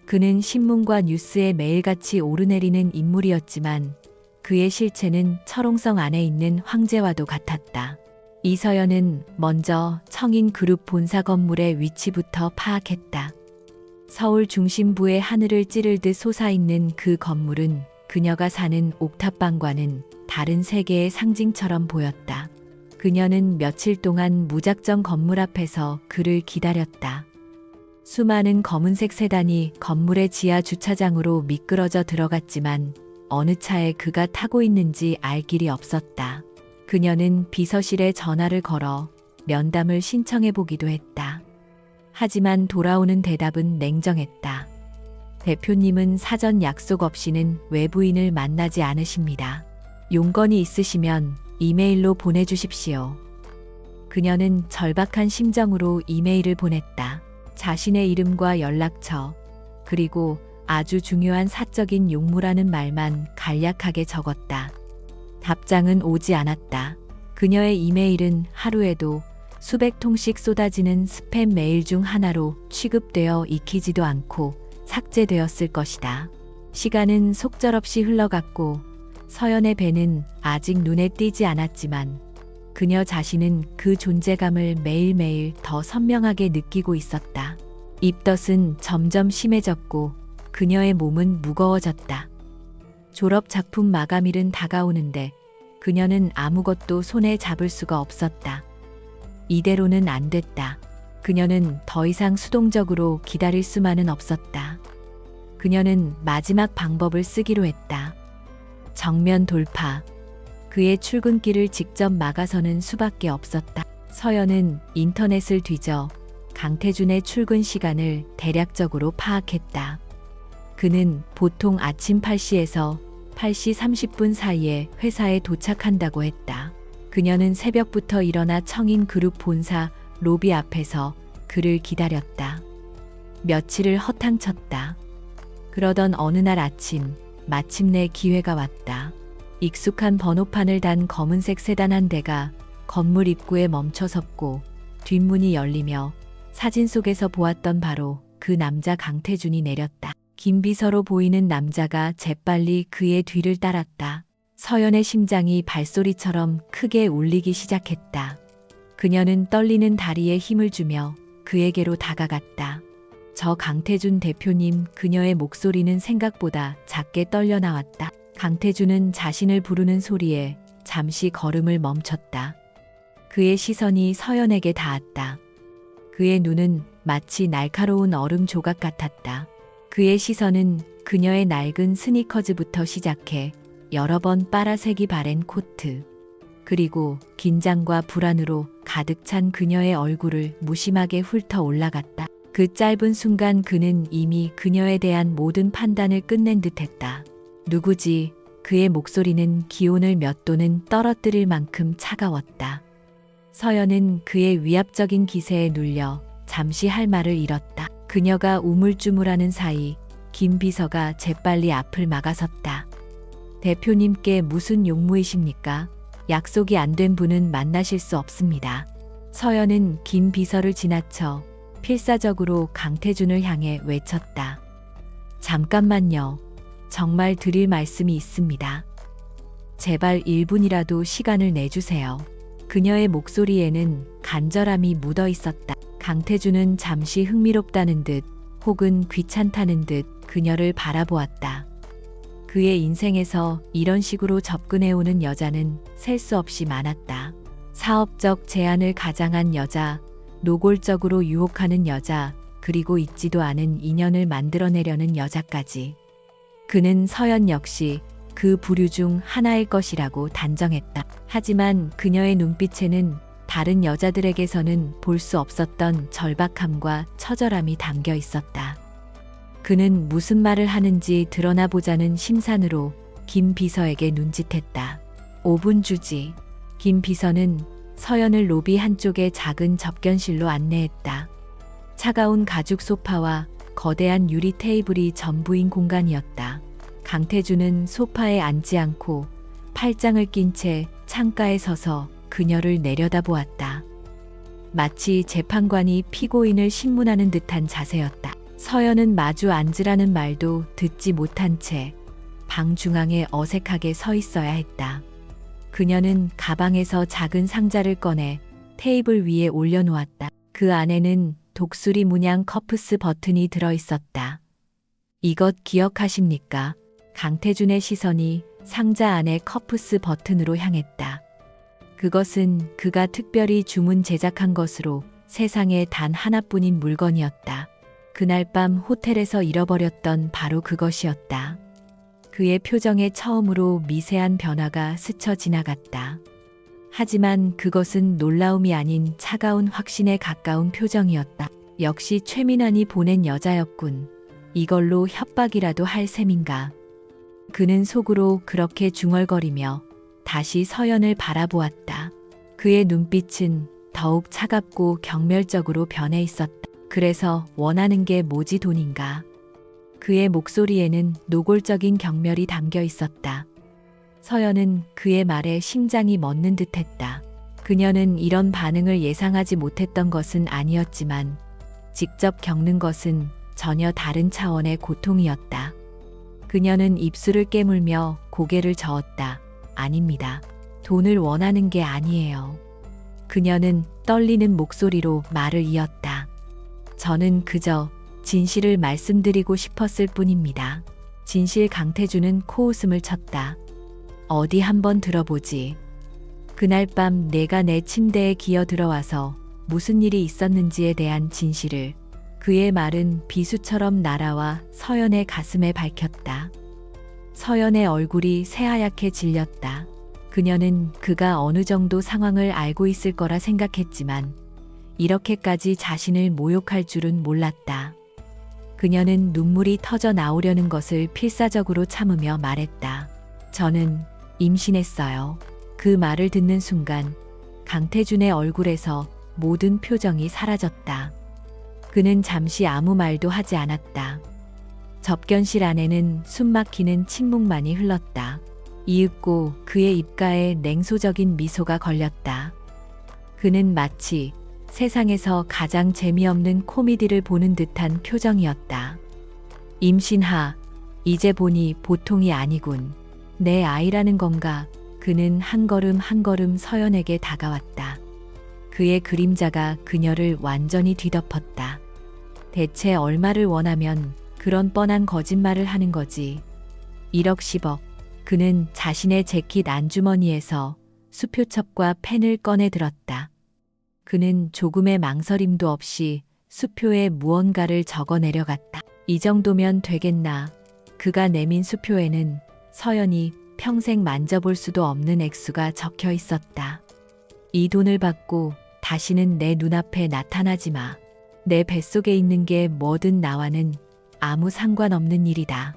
그는 신문과 뉴스에 매일같이 오르내리는 인물이었지만 그의 실체는 철옹성 안에 있는 황제와도 같았다. 이서연은 먼저 청인그룹 본사 건물의 위치부터 파악했다. 서울 중심부의 하늘을 찌를 듯 솟아있는 그 건물은 그녀가 사는 옥탑방과는 다른 세계의 상징처럼 보였다. 그녀는 며칠 동안 무작정 건물 앞에서 그를 기다렸다. 수많은 검은색 세단이 건물의 지하 주차장으로 미끄러져 들어갔지만 어느 차에 그가 타고 있는지 알 길이 없었다. 그녀는 비서실에 전화를 걸어 면담을 신청해 보기도 했다. 하지만 돌아오는 대답은 냉정했다. 대표님은 사전 약속 없이는 외부인을 만나지 않으십니다. 용건이 있으시면 이메일로 보내주십시오. 그녀는 절박한 심정으로 이메일을 보냈다. 자신의 이름과 연락처, 그리고 아주 중요한 사적인 용무라는 말만 간략하게 적었다. 답장은 오지 않았다. 그녀의 이메일은 하루에도 수백 통씩 쏟아지는 스팸 메일 중 하나로 취급되어 익히지도 않고 삭제되었을 것이다. 시간은 속절없이 흘러갔고 서연의 배는 아직 눈에 띄지 않았지만 그녀 자신은 그 존재감을 매일매일 더 선명하게 느끼고 있었다. 입덧은 점점 심해졌고 그녀의 몸은 무거워졌다. 졸업 작품 마감일은 다가오는데 그녀는 아무것도 손에 잡을 수가 없었다. 이대로는 안 됐다. 그녀는 더 이상 수동적으로 기다릴 수만은 없었다. 그녀는 마지막 방법을 쓰기로 했다. 정면 돌파. 그의 출근길을 직접 막아서는 수밖에 없었다. 서연은 인터넷을 뒤져 강태준의 출근 시간을 대략적으로 파악했다. 그는 보통 아침 8시에서 8시 30분 사이에 회사에 도착한다고 했다. 그녀는 새벽부터 일어나 청인그룹 본사 로비 앞에서 그를 기다렸다. 며칠을 허탕쳤다. 그러던 어느 날 아침 마침내 기회가 왔다. 익숙한 번호판을 단 검은색 세단 한 대가 건물 입구에 멈춰섰고 뒷문이 열리며 사진 속에서 보았던 바로 그 남자 강태준이 내렸다. 김 비서로 보이는 남자가 재빨리 그의 뒤를 따랐다. 서연의 심장이 발소리처럼 크게 울리기 시작했다. 그녀는 떨리는 다리에 힘을 주며 그에게로 다가갔다. 저 강태준 대표님. 그녀의 목소리는 생각보다 작게 떨려 나왔다. 강태준은 자신을 부르는 소리에 잠시 걸음을 멈췄다. 그의 시선이 서연에게 닿았다. 그의 눈은 마치 날카로운 얼음 조각 같았다. 그의 시선은 그녀의 낡은 스니커즈부터 시작해 여러 번 빨아색이 바랜 코트, 그리고 긴장과 불안으로 가득 찬 그녀의 얼굴을 무심하게 훑어 올라갔다. 그 짧은 순간 그는 이미 그녀에 대한 모든 판단을 끝낸 듯했다. 누구지? 그의 목소리는 기온을 몇 도는 떨어뜨릴 만큼 차가웠다. 서연은 그의 위압적인 기세에 눌려 잠시 할 말을 잃었다. 그녀가 우물쭈물하는 사이 김 비서가 재빨리 앞을 막아섰다. 대표님께 무슨 용무이십니까? 약속이 안 된 분은 만나실 수 없습니다. 서연은 김 비서를 지나쳐 필사적으로 강태준을 향해 외쳤다. 잠깐만요. 정말 드릴 말씀이 있습니다. 제발 1분이라도 시간을 내주세요. 그녀의 목소리에는 간절함이 묻어 있었다. 강태준은 잠시 흥미롭다는 듯 혹은 귀찮다는 듯 그녀를 바라보았다. 그의 인생에서 이런 식으로 접근해오는 여자는 셀 수 없이 많았다. 사업적 제안을 가장한 여자, 노골적으로 유혹하는 여자, 그리고 있지도 않은 인연을 만들어내려는 여자까지. 그는 서연 역시 그 부류 중 하나일 것이라고 단정했다. 하지만 그녀의 눈빛에는 다른 여자들에게서는 볼 수 없었던 절박함과 처절함이 담겨 있었다. 그는 무슨 말을 하는지 드러나 보자는 심산으로 김 비서에게 눈짓했다. 5분 주지. 김 비서는 서연을 로비 한쪽의 작은 접견실로 안내했다. 차가운 가죽 소파와 거대한 유리 테이블이 전부인 공간이었다. 강태준은 소파에 앉지 않고 팔짱을 낀 채 창가에 서서 그녀를 내려다보았다. 마치 재판관이 피고인을 신문하는 듯한 자세였다. 서연은 마주 앉으라는 말도 듣지 못한 채 방 중앙에 어색하게 서 있어야 했다. 그녀는 가방에서 작은 상자를 꺼내 테이블 위에 올려놓았다. 그 안에는 독수리 문양 커프스 버튼이 들어있었다. 이것 기억하십니까? 강태준의 시선이 상자 안의 커프스 버튼으로 향했다. 그것은 그가 특별히 주문 제작한 것으로 세상에 단 하나뿐인 물건이었다. 그날 밤 호텔에서 잃어버렸던 바로 그것이었다. 그의 표정에 처음으로 미세한 변화가 스쳐 지나갔다. 하지만 그것은 놀라움이 아닌 차가운 확신에 가까운 표정이었다. 역시 최민환이 보낸 여자였군. 이걸로 협박이라도 할 셈인가. 그는 속으로 그렇게 중얼거리며 다시 서연을 바라보았다. 그의 눈빛은 더욱 차갑고 경멸적으로 변해 있었다. 그래서 원하는 게 뭐지 돈인가? 그의 목소리에는 노골적인 경멸이 담겨 있었다. 서연은 그의 말에 심장이 멎는 듯했다. 그녀는 이런 반응을 예상하지 못했던 것은 아니었지만 직접 겪는 것은 전혀 다른 차원의 고통이었다. 그녀는 입술을 깨물며 고개를 저었다. 아닙니다. 돈을 원하는 게 아니에요. 그녀는 떨리는 목소리로 말을 이었다. 저는 그저 진실을 말씀드리고 싶었을 뿐입니다. 진실. 강태준은 코웃음을 쳤다. 어디 한번 들어보지. 그날 밤 내가 내 침대에 기어 들어와서 무슨 일이 있었는지에 대한 진실을. 그의 말은 비수처럼 날아와 서연의 가슴에 밝혔다. 서연의 얼굴이 새하얗게 질렸다. 그녀는 그가 어느 정도 상황을 알고 있을 거라 생각했지만 이렇게까지 자신을 모욕할 줄은 몰랐다. 그녀는 눈물이 터져 나오려는 것을 필사적으로 참으며 말했다. 저는 임신했어요. 그 말을 듣는 순간 강태준의 얼굴에서 모든 표정이 사라졌다. 그는 잠시 아무 말도 하지 않았다. 접견실 안에는 숨막히는 침묵만이 흘렀다. 이윽고 그의 입가에 냉소적인 미소가 걸렸다. 그는 마치 세상에서 가장 재미없는 코미디를 보는 듯한 표정이었다. 임신하, 이제 보니 보통이 아니군. 내 아이라는 건가? 그는 한 걸음 한 걸음 서연에게 다가왔다. 그의 그림자가 그녀를 완전히 뒤덮었다. 대체 얼마를 원하면 그런 뻔한 거짓말을 하는 거지? 1억 10억. 그는 자신의 재킷 안주머니에서 수표첩과 펜을 꺼내 들었다. 그는 조금의 망설임도 없이 수표에 무언가를 적어 내려갔다. 이 정도면 되겠나. 그가 내민 수표에는 서연이 평생 만져볼 수도 없는 액수가 적혀 있었다. 이 돈을 받고 다시는 내 눈앞에 나타나지 마. 내 뱃속에 있는 게 뭐든 나와는 아무 상관없는 일이다.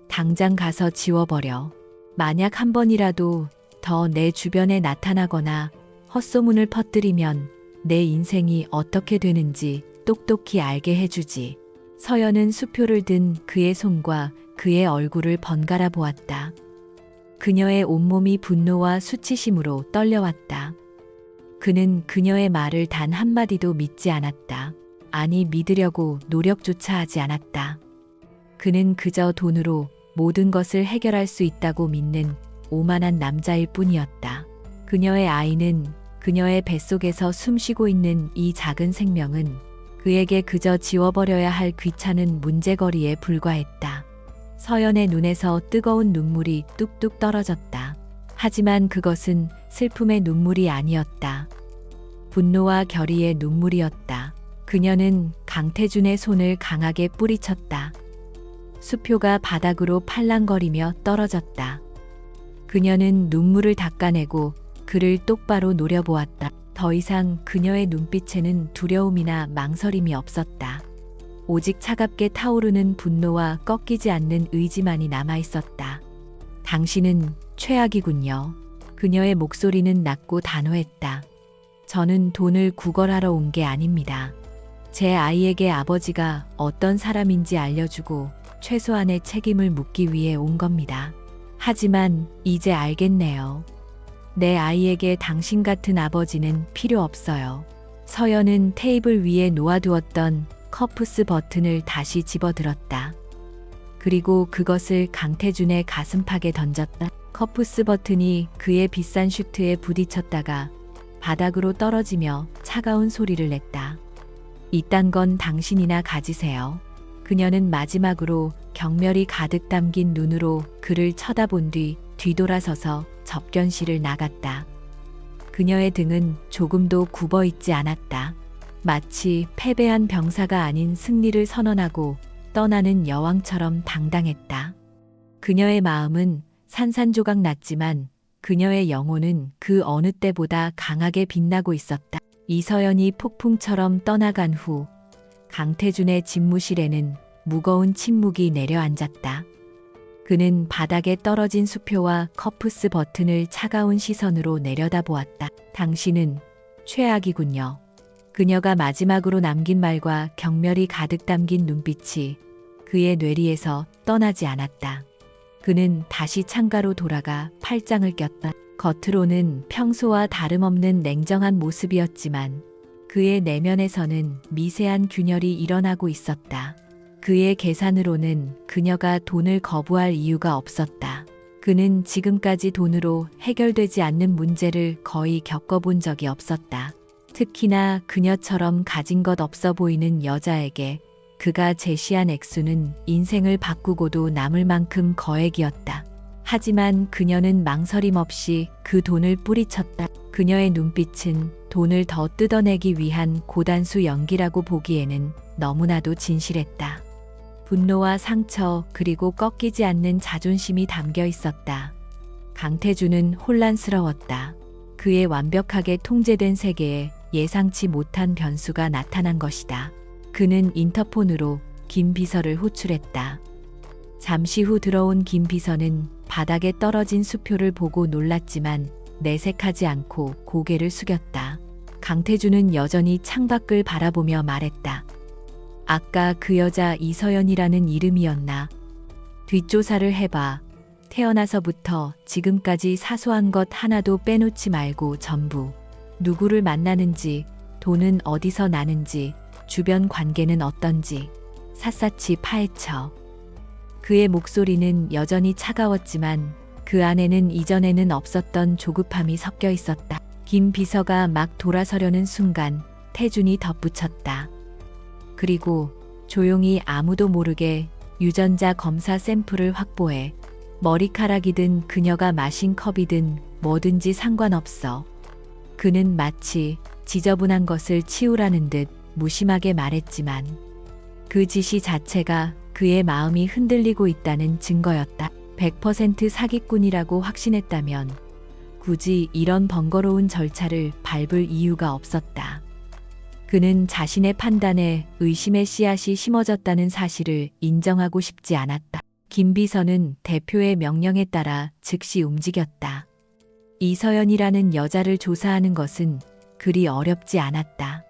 당장 가서 지워버려. 만약 한 번이라도 더 내 주변에 나타나거나 헛소문을 퍼뜨리면 내 인생이 어떻게 되는지 똑똑히 알게 해주지. 서연은 수표를 든 그의 손과 그의 얼굴을 번갈아 보았다. 그녀의 온몸이 분노와 수치심으로 떨려왔다. 그는 그녀의 말을 단 한마디도 믿지 않았다. 아니, 믿으려고 노력조차 하지 않았다. 그는 그저 돈으로 모든 것을 해결할 수 있다고 믿는 오만한 남자일 뿐이었다. 그녀의 아이는 그녀의 뱃속에서 숨쉬고 있는 이 작은 생명은 그에게 그저 지워버려야 할 귀찮은 문제거리에 불과했다. 서연의 눈에서 뜨거운 눈물이 뚝뚝 떨어졌다. 하지만 그것은 슬픔의 눈물이 아니었다. 분노와 결의의 눈물이었다. 그녀는 강태준의 손을 강하게 뿌리쳤다. 수표가 바닥으로 팔랑거리며 떨어졌다. 그녀는 눈물을 닦아내고 그를 똑바로 노려보았다. 더 이상 그녀의 눈빛에는 두려움이나 망설임이 없었다. 오직 차갑게 타오르는 분노와 꺾이지 않는 의지만이 남아있었다. 당신은 최악이군요. 그녀의 목소리는 낮고 단호했다. 저는 돈을 구걸하러 온 게 아닙니다. 제 아이에게 아버지가 어떤 사람인지 알려주고 최소한의 책임을 묻기 위해 온 겁니다. 하지만 이제 알겠네요. 내 아이에게 당신 같은 아버지는 필요 없어요. 서연은 테이블 위에 놓아두었던 커프스 버튼을 다시 집어들었다. 그리고 그것을 강태준의 가슴팍에 던졌다. 커프스 버튼이 그의 비싼 슈트에 부딪혔다가 바닥으로 떨어지며 차가운 소리를 냈다. 이딴 건 당신이나 가지세요. 그녀는 마지막으로 경멸이 가득 담긴 눈으로 그를 쳐다본 뒤 뒤돌아서서 접견실을 나갔다. 그녀의 등은 조금도 굽어있지 않았다. 마치 패배한 병사가 아닌 승리를 선언하고 떠나는 여왕처럼 당당했다. 그녀의 마음은 산산조각 났지만 그녀의 영혼은 그 어느 때보다 강하게 빛나고 있었다. 이서연이 폭풍처럼 떠나간 후 강태준의 집무실에는 무거운 침묵이 내려앉았다. 그는 바닥에 떨어진 수표와 커프스 버튼을 차가운 시선으로 내려다보았다. 당신은 최악이군요. 그녀가 마지막으로 남긴 말과 경멸이 가득 담긴 눈빛이 그의 뇌리에서 떠나지 않았다. 그는 다시 창가로 돌아가 팔짱을 꼈다. 겉으로는 평소와 다름없는 냉정한 모습이었지만 그의 내면에서는 미세한 균열이 일어나고 있었다. 그의 계산으로는 그녀가 돈을 거부할 이유가 없었다. 그는 지금까지 돈으로 해결되지 않는 문제를 거의 겪어본 적이 없었다. 특히나 그녀처럼 가진 것 없어 보이는 여자에게 그가 제시한 액수는 인생을 바꾸고도 남을 만큼 거액이었다. 하지만 그녀는 망설임 없이 그 돈을 뿌리쳤다. 그녀의 눈빛은 돈을 더 뜯어내기 위한 고단수 연기라고 보기에는 너무나도 진실했다. 분노와 상처 그리고 꺾이지 않는 자존심이 담겨 있었다. 강태준은 혼란스러웠다. 그의 완벽하게 통제된 세계에 예상치 못한 변수가 나타난 것이다. 그는 인터폰으로 김 비서를 호출했다. 잠시 후 들어온 김 비서는 바닥에 떨어진 수표를 보고 놀랐지만 내색하지 않고 고개를 숙였다. 강태준은 여전히 창밖을 바라보며 말했다. 아까 그 여자 이서연이라는 이름이었나? 뒷조사를 해봐. 태어나서부터 지금까지 사소한 것 하나도 빼놓지 말고 전부. 누구를 만나는지, 돈은 어디서 나는지, 주변 관계는 어떤지 샅샅이 파헤쳐. 그의 목소리는 여전히 차가웠지만 그 안에는 이전에는 없었던 조급함이 섞여 있었다. 김 비서가 막 돌아서려는 순간 태준이 덧붙였다. 그리고 조용히 아무도 모르게 유전자 검사 샘플을 확보해. 머리카락이든 그녀가 마신 컵이든 뭐든지 상관없어. 그는 마치 지저분한 것을 치우라는 듯 무심하게 말했지만 그 지시 자체가 그의 마음이 흔들리고 있다는 증거였다. 100% 사기꾼이라고 확신했다면 굳이 이런 번거로운 절차를 밟을 이유가 없었다. 그는 자신의 판단에 의심의 씨앗이 심어졌다는 사실을 인정하고 싶지 않았다. 김 비서는 대표의 명령에 따라 즉시 움직였다. 이서연이라는 여자를 조사하는 것은 그리 어렵지 않았다.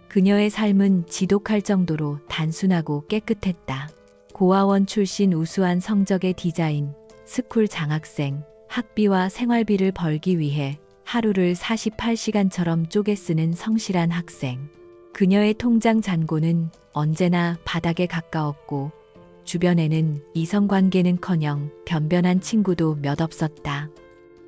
그녀의 삶은 지독할 정도로 단순하고 깨끗했다. 고아원 출신 우수한 성적의 디자인, 스쿨 장학생, 학비와 생활비를 벌기 위해 하루를 48시간처럼 쪼개 쓰는 성실한 학생. 그녀의 통장 잔고는 언제나 바닥에 가까웠고 주변에는 이성관계는커녕 변변한 친구도 몇 없었다.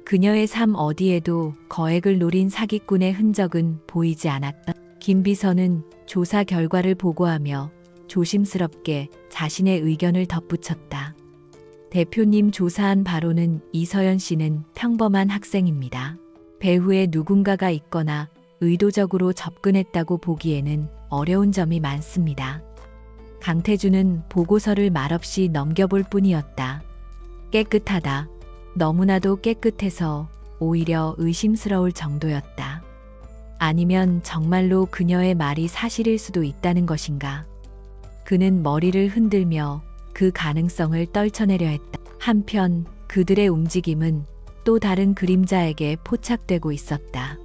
그녀의 삶 어디에도 거액을 노린 사기꾼의 흔적은 보이지 않았다. 김 비서는 조사 결과를 보고하며 조심스럽게 자신의 의견을 덧붙였다. 대표님 조사한 바로는 이서연 씨는 평범한 학생입니다. 배후에 누군가가 있거나 의도적으로 접근했다고 보기에는 어려운 점이 많습니다. 강태준은 보고서를 말없이 넘겨볼 뿐이었다. 깨끗하다. 너무나도 깨끗해서 오히려 의심스러울 정도였다. 아니면 정말로 그녀의 말이 사실일 수도 있다는 것인가. 그는 머리를 흔들며 그 가능성을 떨쳐내려 했다. 한편 그들의 움직임은 또 다른 그림자에게 포착되고 있었다.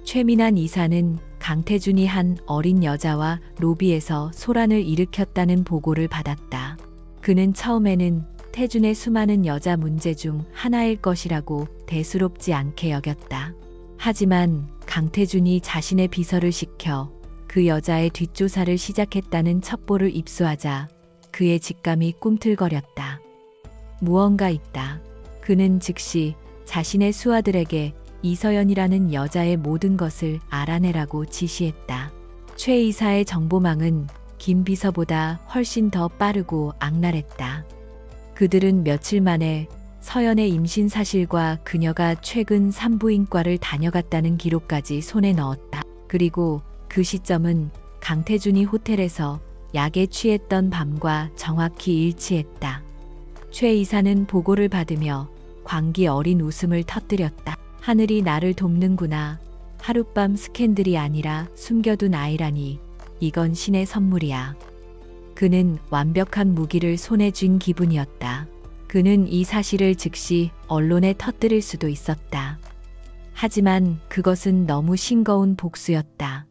최민한 이사는 강태준이 한 어린 여자와 로비에서 소란을 일으켰다는 보고를 받았다. 그는 처음에는 태준의 수많은 여자 문제 중 하나일 것이라고 대수롭지 않게 여겼다. 하지만 강태준이 자신의 비서를 시켜 그 여자의 뒷조사를 시작했다는 첩보를 입수하자 그의 직감이 꿈틀거렸다. 무언가 있다. 그는 즉시 자신의 수하들에게 이서연이라는 여자의 모든 것을 알아내라고 지시했다. 최 이사의 정보망은 김 비서보다 훨씬 더 빠르고 악랄했다. 그들은 며칠 만에 서연의 임신 사실과 그녀가 최근 산부인과를 다녀갔다는 기록까지 손에 넣었다. 그리고 그 시점은 강태준이 호텔에서 약에 취했던 밤과 정확히 일치했다. 최 이사는 보고를 받으며 광기 어린 웃음을 터뜨렸다. 하늘이 나를 돕는구나. 하룻밤 스캔들이 아니라 숨겨둔 아이라니. 이건 신의 선물이야. 그는 완벽한 무기를 손에 쥔 기분이었다. 그는 이 사실을 즉시 언론에 터뜨릴 수도 있었다. 하지만 그것은 너무 싱거운 복수였다.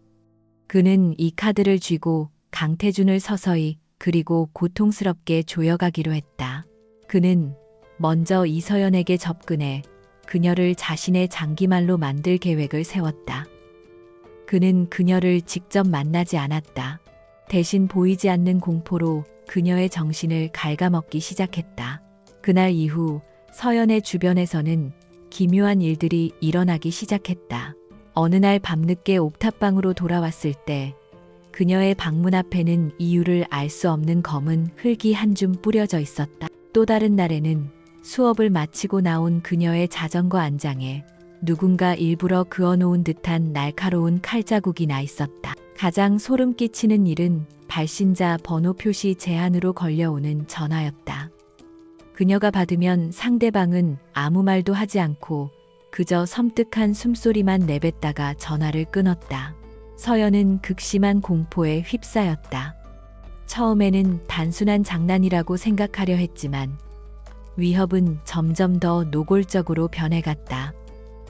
그는 이 카드를 쥐고 강태준을 서서히 그리고 고통스럽게 조여가기로 했다. 그는 먼저 이서연에게 접근해 그녀를 자신의 장기말로 만들 계획을 세웠다. 그는 그녀를 직접 만나지 않았다. 대신 보이지 않는 공포로 그녀의 정신을 갉아먹기 시작했다. 그날 이후 서연의 주변에서는 기묘한 일들이 일어나기 시작했다. 어느 날 밤늦게 옥탑방으로 돌아왔을 때 그녀의 방문 앞에는 이유를 알 수 없는 검은 흙이 한 줌 뿌려져 있었다. 또 다른 날에는 수업을 마치고 나온 그녀의 자전거 안장에 누군가 일부러 그어놓은 듯한 날카로운 칼자국이 나 있었다. 가장 소름 끼치는 일은 발신자 번호 표시 제한으로 걸려오는 전화였다. 그녀가 받으면 상대방은 아무 말도 하지 않고 그저 섬뜩한 숨소리만 내뱉다가 전화를 끊었다. 서연은 극심한 공포에 휩싸였다. 처음에는 단순한 장난이라고 생각하려 했지만 위협은 점점 더 노골적으로 변해갔다.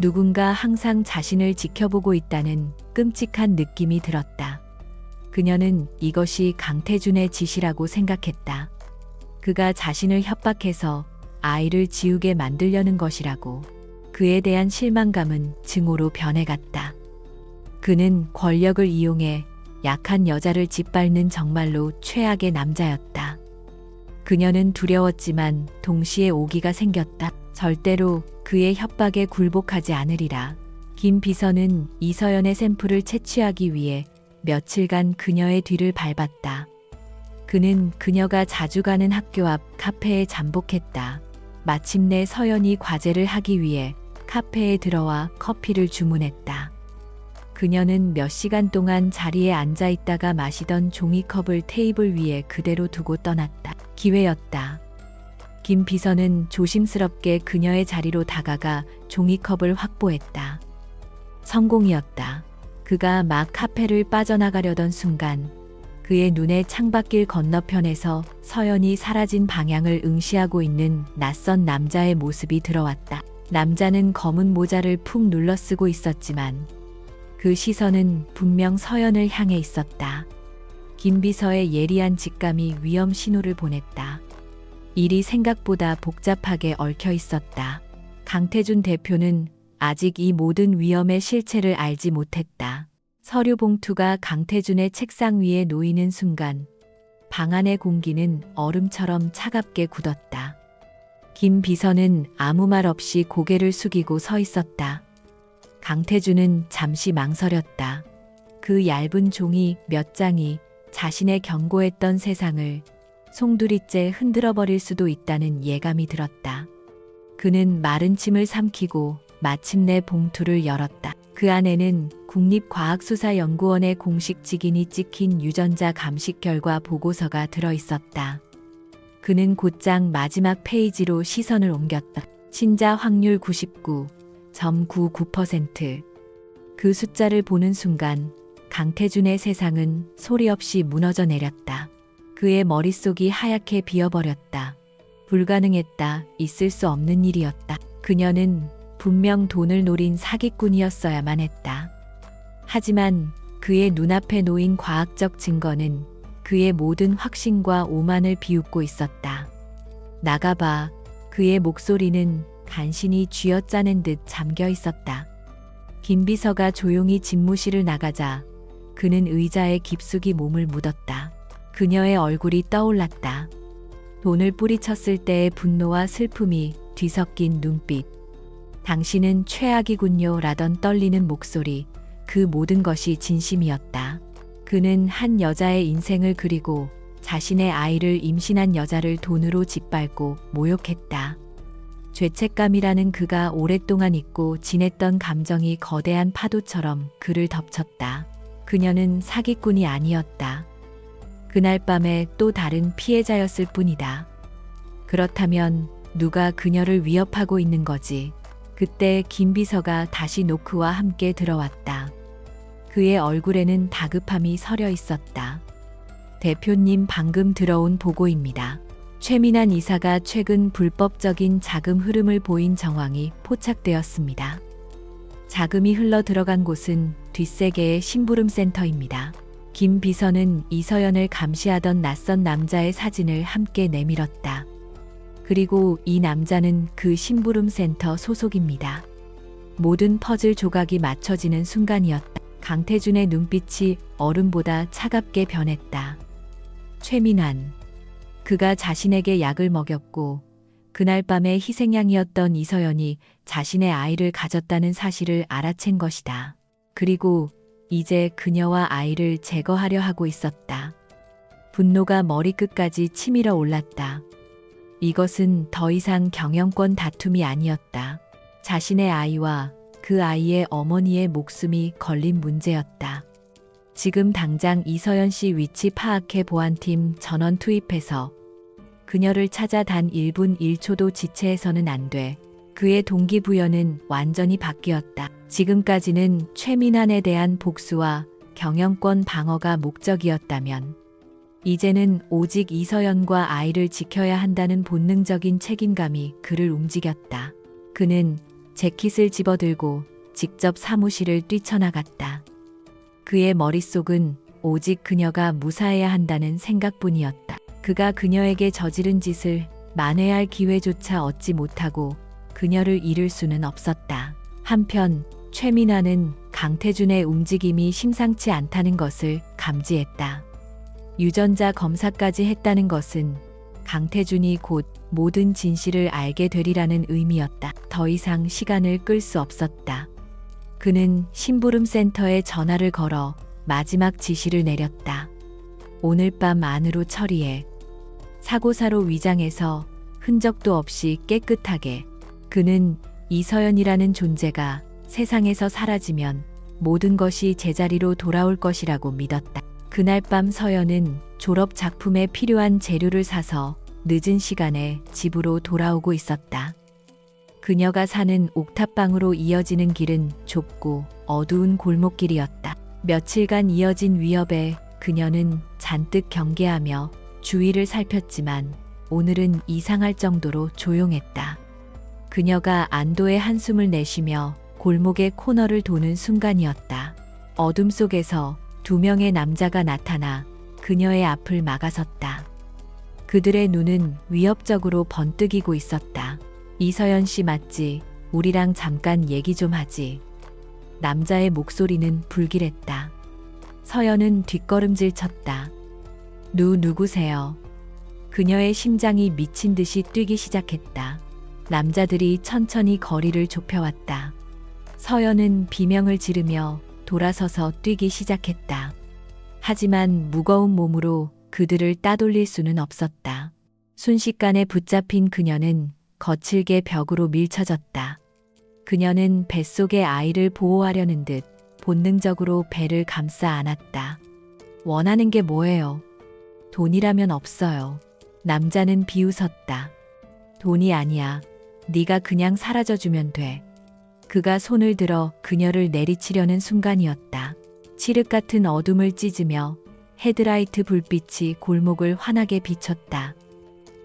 누군가 항상 자신을 지켜보고 있다는 끔찍한 느낌이 들었다. 그녀는 이것이 강태준의 짓이라고 생각했다. 그가 자신을 협박해서 아이를 지우게 만들려는 것이라고. 그에 대한 실망감은 증오로 변해갔다. 그는 권력을 이용해 약한 여자를 짓밟는 정말로 최악의 남자였다. 그녀는 두려웠지만 동시에 오기가 생겼다. 절대로 그의 협박에 굴복하지 않으리라. 김 비서는 이서연의 샘플을 채취하기 위해 며칠간 그녀의 뒤를 밟았다. 그는 그녀가 자주 가는 학교 앞 카페에 잠복했다. 마침내 서연이 과제를 하기 위해 카페에 들어와 커피를 주문했다. 그녀는 몇 시간 동안 자리에 앉아 있다가 마시던 종이컵을 테이블 위에 그대로 두고 떠났다. 기회였다. 김 비서는 조심스럽게 그녀의 자리로 다가가 종이컵을 확보했다. 성공이었다. 그가 막 카페를 빠져나가려던 순간 그의 눈에 창밖길 건너편에서 서연이 사라진 방향을 응시하고 있는 낯선 남자의 모습이 들어왔다. 남자는 검은 모자를 푹 눌러 쓰고 있었지만 그 시선은 분명 서연을 향해 있었다. 김 비서의 예리한 직감이 위험 신호를 보냈다. 일이 생각보다 복잡하게 얽혀 있었다. 강태준 대표는 아직 이 모든 위험의 실체를 알지 못했다. 서류 봉투가 강태준의 책상 위에 놓이는 순간 방 안의 공기는 얼음처럼 차갑게 굳었다. 김 비서는 아무 말 없이 고개를 숙이고 서 있었다. 강태준은 잠시 망설였다. 그 얇은 종이 몇 장이 자신의 경고했던 세상을 송두리째 흔들어 버릴 수도 있다는 예감이 들었다. 그는 마른 침을 삼키고 마침내 봉투를 열었다. 그 안에는 국립과학수사연구원의 공식 직인이 찍힌 유전자 감식 결과 보고서가 들어 있었다. 그는 곧장 마지막 페이지로 시선을 옮겼다. 신자 확률 99.99%. 그 숫자를 보는 순간 강태준의 세상은 소리 없이 무너져 내렸다. 그의 머릿속이 하얗게 비어버렸다. 불가능했다. 있을 수 없는 일이었다. 그녀는 분명 돈을 노린 사기꾼이었어야만 했다. 하지만 그의 눈앞에 놓인 과학적 증거는 그의 모든 확신과 오만을 비웃고 있었다. 나가봐. 그의 목소리는 간신히 쥐어짜낸 듯 잠겨 있었다. 김 비서가 조용히 집무실을 나가자 그는 의자에 깊숙이 몸을 묻었다. 그녀의 얼굴이 떠올랐다. 돈을 뿌리쳤을 때의 분노와 슬픔이 뒤섞인 눈빛. 당신은 최악이군요 라던 떨리는 목소리. 그 모든 것이 진심이었다. 그는 한 여자의 인생을 그리고 자신의 아이를 임신한 여자를 돈으로 짓밟고 모욕했다. 죄책감이라는 그가 오랫동안 잊고 지냈던 감정이 거대한 파도처럼 그를 덮쳤다. 그녀는 사기꾼이 아니었다. 그날 밤에 또 다른 피해자였을 뿐이다. 그렇다면 누가 그녀를 위협하고 있는 거지? 그때 김 비서가 다시 노크와 함께 들어왔다. 그의 얼굴에는 다급함이 서려 있었다. 대표님, 방금 들어온 보고입니다. 최민환 이사가 최근 불법적인 자금 흐름을 보인 정황이 포착되었습니다. 자금이 흘러 들어간 곳은 뒷세계의 심부름센터입니다. 김 비서는 이서연을 감시하던 낯선 남자의 사진을 함께 내밀었다. 그리고 이 남자는 그 심부름센터 소속입니다. 모든 퍼즐 조각이 맞춰지는 순간이었다. 강태준의 눈빛이 얼음보다 차갑게 변했다. 최민환. 그가 자신에게 약을 먹였고 그날 밤의 희생양이었던 이서연이 자신의 아이를 가졌다는 사실을 알아챈 것이다. 그리고 이제 그녀와 아이를 제거하려 하고 있었다. 분노가 머리끝까지 치밀어 올랐다. 이것은 더 이상 경영권 다툼이 아니었다. 자신의 아이와 그 아이의 어머니의 목숨이 걸린 문제였다. 지금 당장 이서연 씨 위치 파악해 보안팀 전원 투입해서 그녀를 찾아 단 1분 1초도 지체해서는 안 돼. 그의 동기부여는 완전히 바뀌었다. 지금까지는 최민환에 대한 복수와 경영권 방어가 목적이었다면 이제는 오직 이서연과 아이를 지켜야 한다는 본능적인 책임감이 그를 움직였다. 그는 재킷을 집어들고 직접 사무실을 뛰쳐나갔다. 그의 머릿속은 오직 그녀가 무사해야 한다는 생각뿐이었다. 그가 그녀에게 저지른 짓을 만회할 기회조차 얻지 못하고 그녀를 잃을 수는 없었다. 한편 최민환은 강태준의 움직임이 심상치 않다는 것을 감지했다. 유전자 검사까지 했다는 것은 강태준이 곧 모든 진실을 알게 되리라는 의미였다. 더 이상 시간을 끌 수 없었다. 그는 심부름센터에 전화를 걸어 마지막 지시를 내렸다. 오늘 밤 안으로 처리해. 사고사로 위장해서 흔적도 없이 깨끗하게. 그는 이서연이라는 존재가 세상에서 사라지면 모든 것이 제자리로 돌아올 것이라고 믿었다. 그날 밤 서연은 졸업 작품에 필요한 재료를 사서 늦은 시간에 집으로 돌아오고 있었다. 그녀가 사는 옥탑방으로 이어지는 길은 좁고 어두운 골목길이었다. 며칠간 이어진 위협에 그녀는 잔뜩 경계하며 주위를 살폈지만 오늘은 이상할 정도로 조용했다. 그녀가 안도의 한숨을 내쉬며 골목의 코너를 도는 순간이었다. 어둠 속에서 2명의 남자가 나타나 그녀의 앞을 막아섰다. 그들의 눈은 위협적으로 번뜩이고 있었다. 이서연 씨 맞지? 우리랑 잠깐 얘기 좀 하지. 남자의 목소리는 불길했다. 서연은 뒷걸음질 쳤다. 누구세요? 그녀의 심장이 미친 듯이 뛰기 시작했다. 남자들이 천천히 거리를 좁혀왔다. 서연은 비명을 지르며 돌아서서 뛰기 시작했다. 하지만 무거운 몸으로 그들을 따돌릴 수는 없었다. 순식간에 붙잡힌 그녀는 거칠게 벽으로 밀쳐졌다. 그녀는 뱃속의 아이를 보호하려는 듯 본능적으로 배를 감싸 안았다. 원하는 게 뭐예요? 돈이라면 없어요. 남자는 비웃었다. 돈이 아니야. 네가 그냥 사라져주면 돼. 그가 손을 들어 그녀를 내리치려는 순간이었다. 칠흑 같은 어둠을 찢으며 헤드라이트 불빛이 골목을 환하게 비췄다.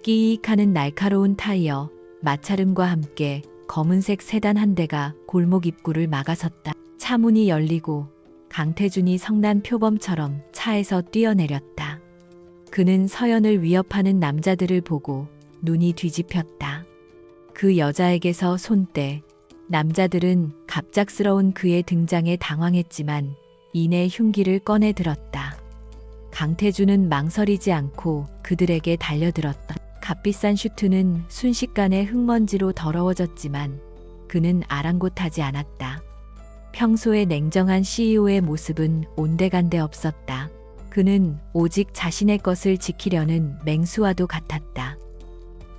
끼익하는 날카로운 타이어, 마찰음과 함께 검은색 세단 한 대가 골목 입구를 막아섰다. 차 문이 열리고 강태준이 성난 표범처럼 차에서 뛰어내렸다. 그는 서연을 위협하는 남자들을 보고 눈이 뒤집혔다. 그 여자에게서 손떼. 남자들은 갑작스러운 그의 등장에 당황했지만 이내 흉기를 꺼내 들었다. 강태준은 망설이지 않고 그들에게 달려들었다. 값비싼 슈트는 순식간에 흙먼지로 더러워졌지만 그는 아랑곳하지 않았다. 평소의 냉정한 CEO의 모습은 온데간데 없었다. 그는 오직 자신의 것을 지키려는 맹수와도 같았다.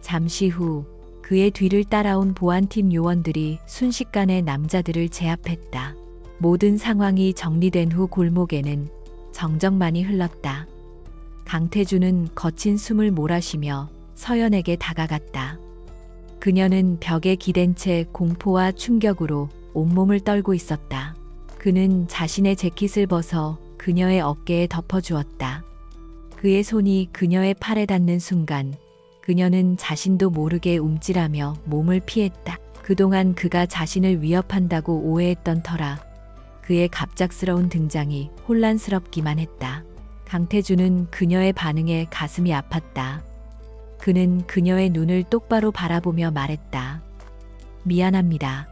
잠시 후 그의 뒤를 따라온 보안팀 요원들이 순식간에 남자들을 제압했다. 모든 상황이 정리된 후 골목에는 정적만이 흘렀다. 강태준은 거친 숨을 몰아쉬며 서연에게 다가갔다. 그녀는 벽에 기댄 채 공포와 충격으로 온몸을 떨고 있었다. 그는 자신의 재킷을 벗어 그녀의 어깨에 덮어주었다. 그의 손이 그녀의 팔에 닿는 순간 그녀는 자신도 모르게 움찔하며 몸을 피했다. 그동안 그가 자신을 위협한다고 오해했던 터라 그의 갑작스러운 등장이 혼란스럽기만 했다. 강태준은 그녀의 반응에 가슴이 아팠다. 그는 그녀의 눈을 똑바로 바라보며 말했다. 미안합니다.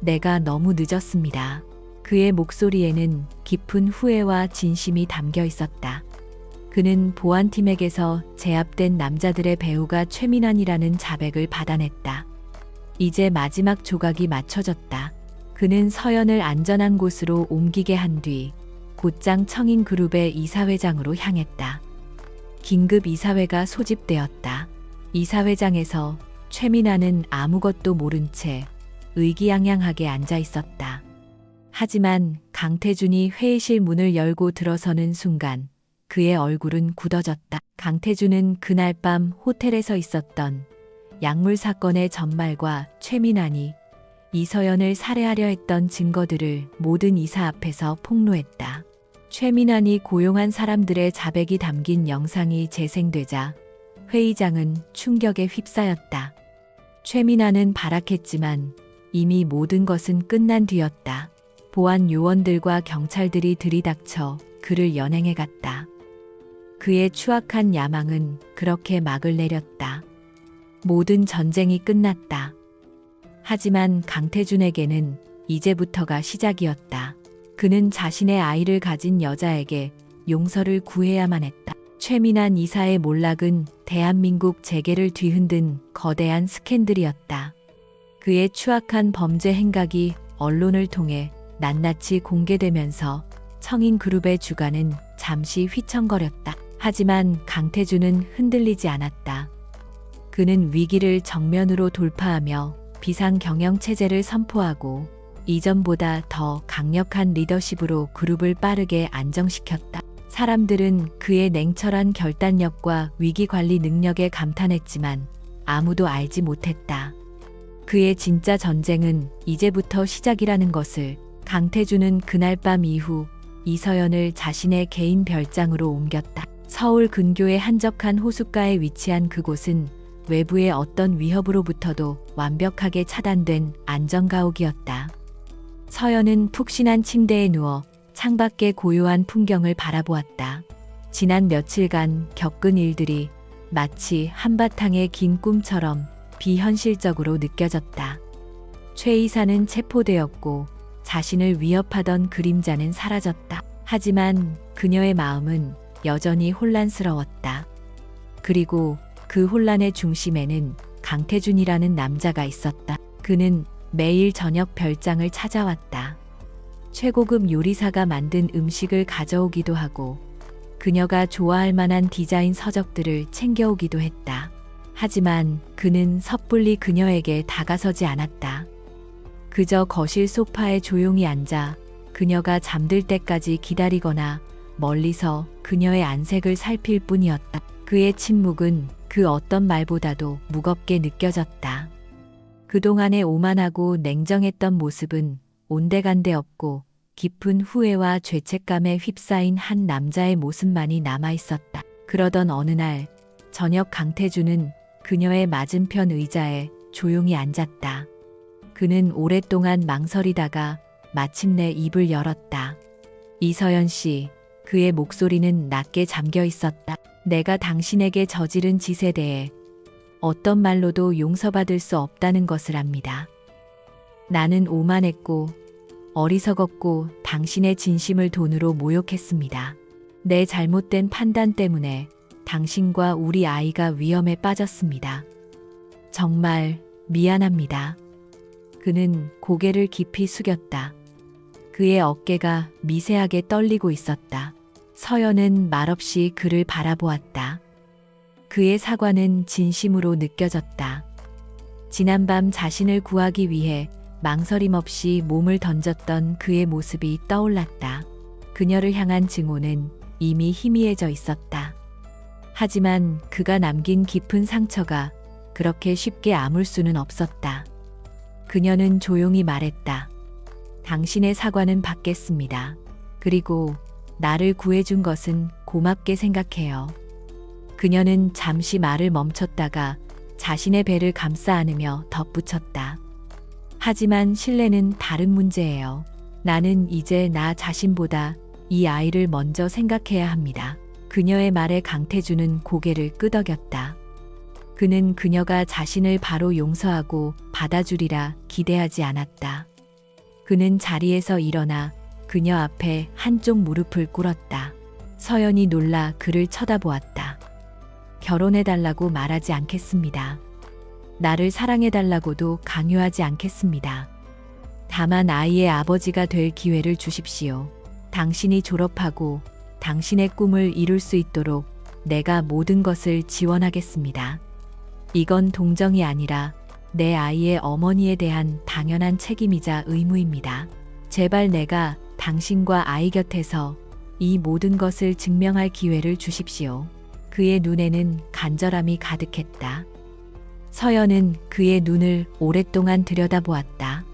내가 너무 늦었습니다. 그의 목소리에는 깊은 후회와 진심이 담겨 있었다. 그는 보안팀에게서 제압된 남자들의 배우가 최민환이라는 자백을 받아냈다. 이제 마지막 조각이 맞춰졌다. 그는 서연을 안전한 곳으로 옮기게 한 뒤 곧장 청인그룹의 이사회장으로 향했다. 긴급 이사회가 소집되었다. 이사회장에서 최민환은 아무것도 모른 채 의기양양하게 앉아 있었다. 하지만 강태준이 회의실 문을 열고 들어서는 순간 그의 얼굴은 굳어졌다. 강태준은 그날 밤 호텔에서 있었던 약물 사건의 전말과 최민환이 이서연을 살해하려 했던 증거들을 모든 이사 앞에서 폭로했다. 최민환이 고용한 사람들의 자백이 담긴 영상이 재생되자 회의장은 충격에 휩싸였다. 최민환은 발악했지만 이미 모든 것은 끝난 뒤였다. 보안 요원들과 경찰들이 들이닥쳐 그를 연행해 갔다. 그의 추악한 야망은 그렇게 막을 내렸다. 모든 전쟁이 끝났다. 하지만 강태준에게는 이제부터가 시작이었다. 그는 자신의 아이를 가진 여자에게 용서를 구해야만 했다. 최민환 이사의 몰락은 대한민국 재계를 뒤흔든 거대한 스캔들이었다. 그의 추악한 범죄 행각이 언론을 통해 낱낱이 공개되면서 청인그룹의 주가는 잠시 휘청거렸다. 하지만 강태준은 흔들리지 않았다. 그는 위기를 정면으로 돌파하며 비상경영체제를 선포하고 이전보다 더 강력한 리더십으로 그룹을 빠르게 안정시켰다. 사람들은 그의 냉철한 결단력과 위기관리 능력에 감탄했지만 아무도 알지 못했다. 그의 진짜 전쟁은 이제부터 시작이라는 것을. 강태준은 그날 밤 이후 이서연을 자신의 개인 별장으로 옮겼다. 서울 근교의 한적한 호숫가에 위치한 그곳은 외부의 어떤 위협으로부터도 완벽하게 차단된 안전가옥이었다. 서연은 푹신한 침대에 누워 창밖의 고요한 풍경을 바라보았다. 지난 며칠간 겪은 일들이 마치 한바탕의 긴 꿈처럼 비현실적으로 느껴졌다. 최 이사는 체포되었고 자신을 위협하던 그림자는 사라졌다. 하지만 그녀의 마음은 여전히 혼란스러웠다. 그리고 그 혼란의 중심에는 강태준이라는 남자가 있었다. 그는 매일 저녁 별장을 찾아왔다. 최고급 요리사가 만든 음식을 가져오기도 하고 그녀가 좋아할 만한 디자인 서적들을 챙겨오기도 했다. 하지만 그는 섣불리 그녀에게 다가서지 않았다. 그저 거실 소파에 조용히 앉아 그녀가 잠들 때까지 기다리거나 멀리서 그녀의 안색을 살필 뿐이었다. 그의 침묵은 그 어떤 말보다도 무겁게 느껴졌다. 그동안의 오만하고 냉정했던 모습은 온데간데 없고 깊은 후회와 죄책감에 휩싸인 한 남자의 모습만이 남아있었다. 그러던 어느 날 저녁 강태준은 그녀의 맞은편 의자에 조용히 앉았다. 그는 오랫동안 망설이다가 마침내 입을 열었다. 이서연 씨, 그의 목소리는 낮게 잠겨 있었다. 내가 당신에게 저지른 짓에 대해 어떤 말로도 용서받을 수 없다는 것을 압니다. 나는 오만했고 어리석었고 당신의 진심을 돈으로 모욕했습니다. 내 잘못된 판단 때문에 당신과 우리 아이가 위험에 빠졌습니다. 정말 미안합니다. 그는 고개를 깊이 숙였다. 그의 어깨가 미세하게 떨리고 있었다. 서연은 말없이 그를 바라보았다. 그의 사과는 진심으로 느껴졌다. 지난밤 자신을 구하기 위해 망설임 없이 몸을 던졌던 그의 모습이 떠올랐다. 그녀를 향한 증오는 이미 희미해져 있었다. 하지만 그가 남긴 깊은 상처가 그렇게 쉽게 아물 수는 없었다. 그녀는 조용히 말했다. 당신의 사과는 받겠습니다. 그리고 나를 구해준 것은 고맙게 생각해요. 그녀는 잠시 말을 멈췄다가 자신의 배를 감싸 안으며 덧붙였다. 하지만 신뢰는 다른 문제예요. 나는 이제 나 자신보다 이 아이를 먼저 생각해야 합니다. 그녀의 말에 강태준은 고개를 끄덕였다. 그는 그녀가 자신을 바로 용서하고 받아주리라 기대하지 않았다. 그는 자리에서 일어나 그녀 앞에 한쪽 무릎을 꿇었다. 서연이 놀라 그를 쳐다보았다. 결혼해달라고 말하지 않겠습니다. 나를 사랑해달라고도 강요하지 않겠습니다. 다만 아이의 아버지가 될 기회를 주십시오. 당신이 졸업하고 당신의 꿈을 이룰 수 있도록 내가 모든 것을 지원하겠습니다. 이건 동정이 아니라 내 아이의 어머니에 대한 당연한 책임이자 의무입니다. 제발 내가 당신과 아이 곁에서 이 모든 것을 증명할 기회를 주십시오. 그의 눈에는 간절함이 가득했다. 서연은 그의 눈을 오랫동안 들여다보았다.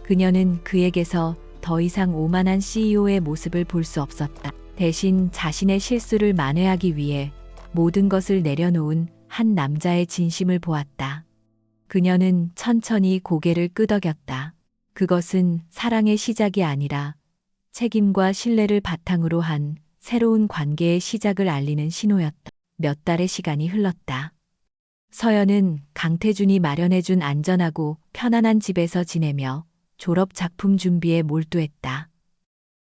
그녀는 그에게서 더 이상 오만한 CEO의 모습을 볼 수 없었다. 대신 자신의 실수를 만회하기 위해 모든 것을 내려놓은 한 남자의 진심을 보았다. 그녀는 천천히 고개를 끄덕였다. 그것은 사랑의 시작이 아니라 책임과 신뢰를 바탕으로 한 새로운 관계의 시작을 알리는 신호였다. 몇 달의 시간이 흘렀다. 서연은 강태준이 마련해준 안전하고 편안한 집에서 지내며 졸업 작품 준비에 몰두했다.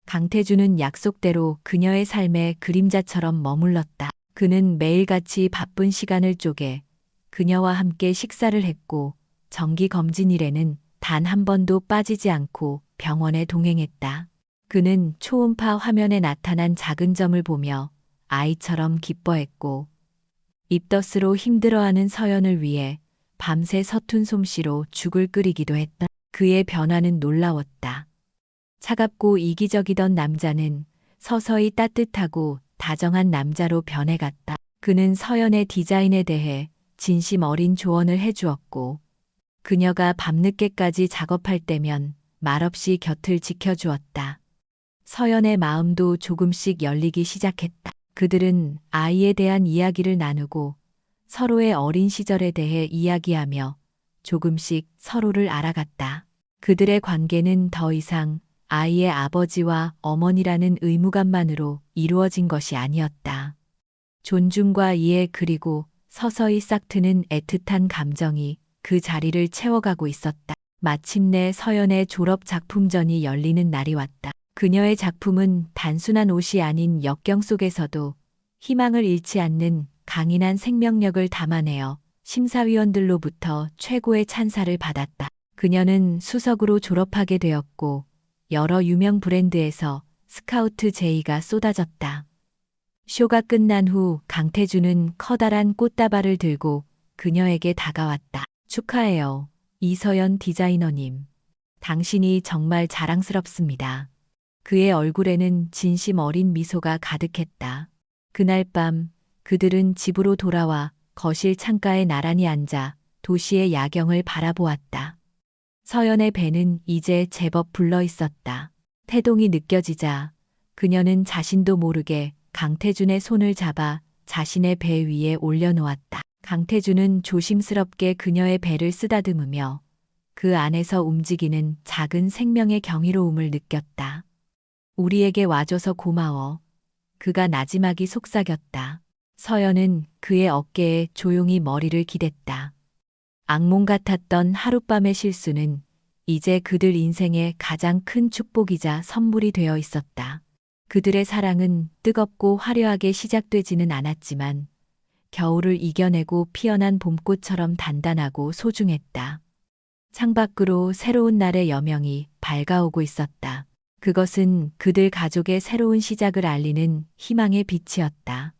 강태준은 약속대로 그녀의 삶의 그림자처럼 머물렀다. 그는 매일같이 바쁜 시간을 쪼개 그녀와 함께 식사를 했고 정기검진일에는 단 한 번도 빠지지 않고 병원에 동행했다. 그는 초음파 화면에 나타난 작은 점을 보며 아이처럼 기뻐했고 입덧으로 힘들어하는 서연을 위해 밤새 서툰 솜씨로 죽을 끓이기도 했다. 그의 변화는 놀라웠다. 차갑고 이기적이던 남자는 서서히 따뜻하고 다정한 남자로 변해갔다. 그는 서연의 디자인에 대해 진심 어린 조언을 해주었고, 그녀가 밤늦게까지 작업할 때면 말없이 곁을 지켜주었다. 서연의 마음도 조금씩 열리기 시작했다. 그들은 아이에 대한 이야기를 나누고 서로의 어린 시절에 대해 이야기하며 조금씩 서로를 알아갔다. 그들의 관계는 더 이상 아이의 아버지와 어머니라는 의무감만으로 이루어진 것이 아니었다. 존중과 이해 그리고 서서히 싹트는 애틋한 감정이 그 자리를 채워가고 있었다. 마침내 서연의 졸업 작품전이 열리는 날이 왔다. 그녀의 작품은 단순한 옷이 아닌 역경 속에서도 희망을 잃지 않는 강인한 생명력을 담아내어 심사위원들로부터 최고의 찬사를 받았다. 그녀는 수석으로 졸업하게 되었고 여러 유명 브랜드에서 스카우트 제의가 쏟아졌다. 쇼가 끝난 후 강태준은 커다란 꽃다발을 들고 그녀에게 다가왔다. 축하해요, 이서연 디자이너님. 당신이 정말 자랑스럽습니다. 그의 얼굴에는 진심 어린 미소가 가득했다. 그날 밤 그들은 집으로 돌아와 거실 창가에 나란히 앉아 도시의 야경을 바라보았다. 서연의 배는 이제 제법 불러 있었다. 태동이 느껴지자 그녀는 자신도 모르게 강태준의 손을 잡아 자신의 배 위에 올려놓았다. 강태준은 조심스럽게 그녀의 배를 쓰다듬으며 그 안에서 움직이는 작은 생명의 경이로움을 느꼈다. 우리에게 와줘서 고마워. 그가 나지막이 속삭였다. 서연은 그의 어깨에 조용히 머리를 기댔다. 악몽 같았던 하룻밤의 실수는 이제 그들 인생의 가장 큰 축복이자 선물이 되어 있었다. 그들의 사랑은 뜨겁고 화려하게 시작되지는 않았지만 겨울을 이겨내고 피어난 봄꽃처럼 단단하고 소중했다. 창밖으로 새로운 날의 여명이 밝아오고 있었다. 그것은 그들 가족의 새로운 시작을 알리는 희망의 빛이었다.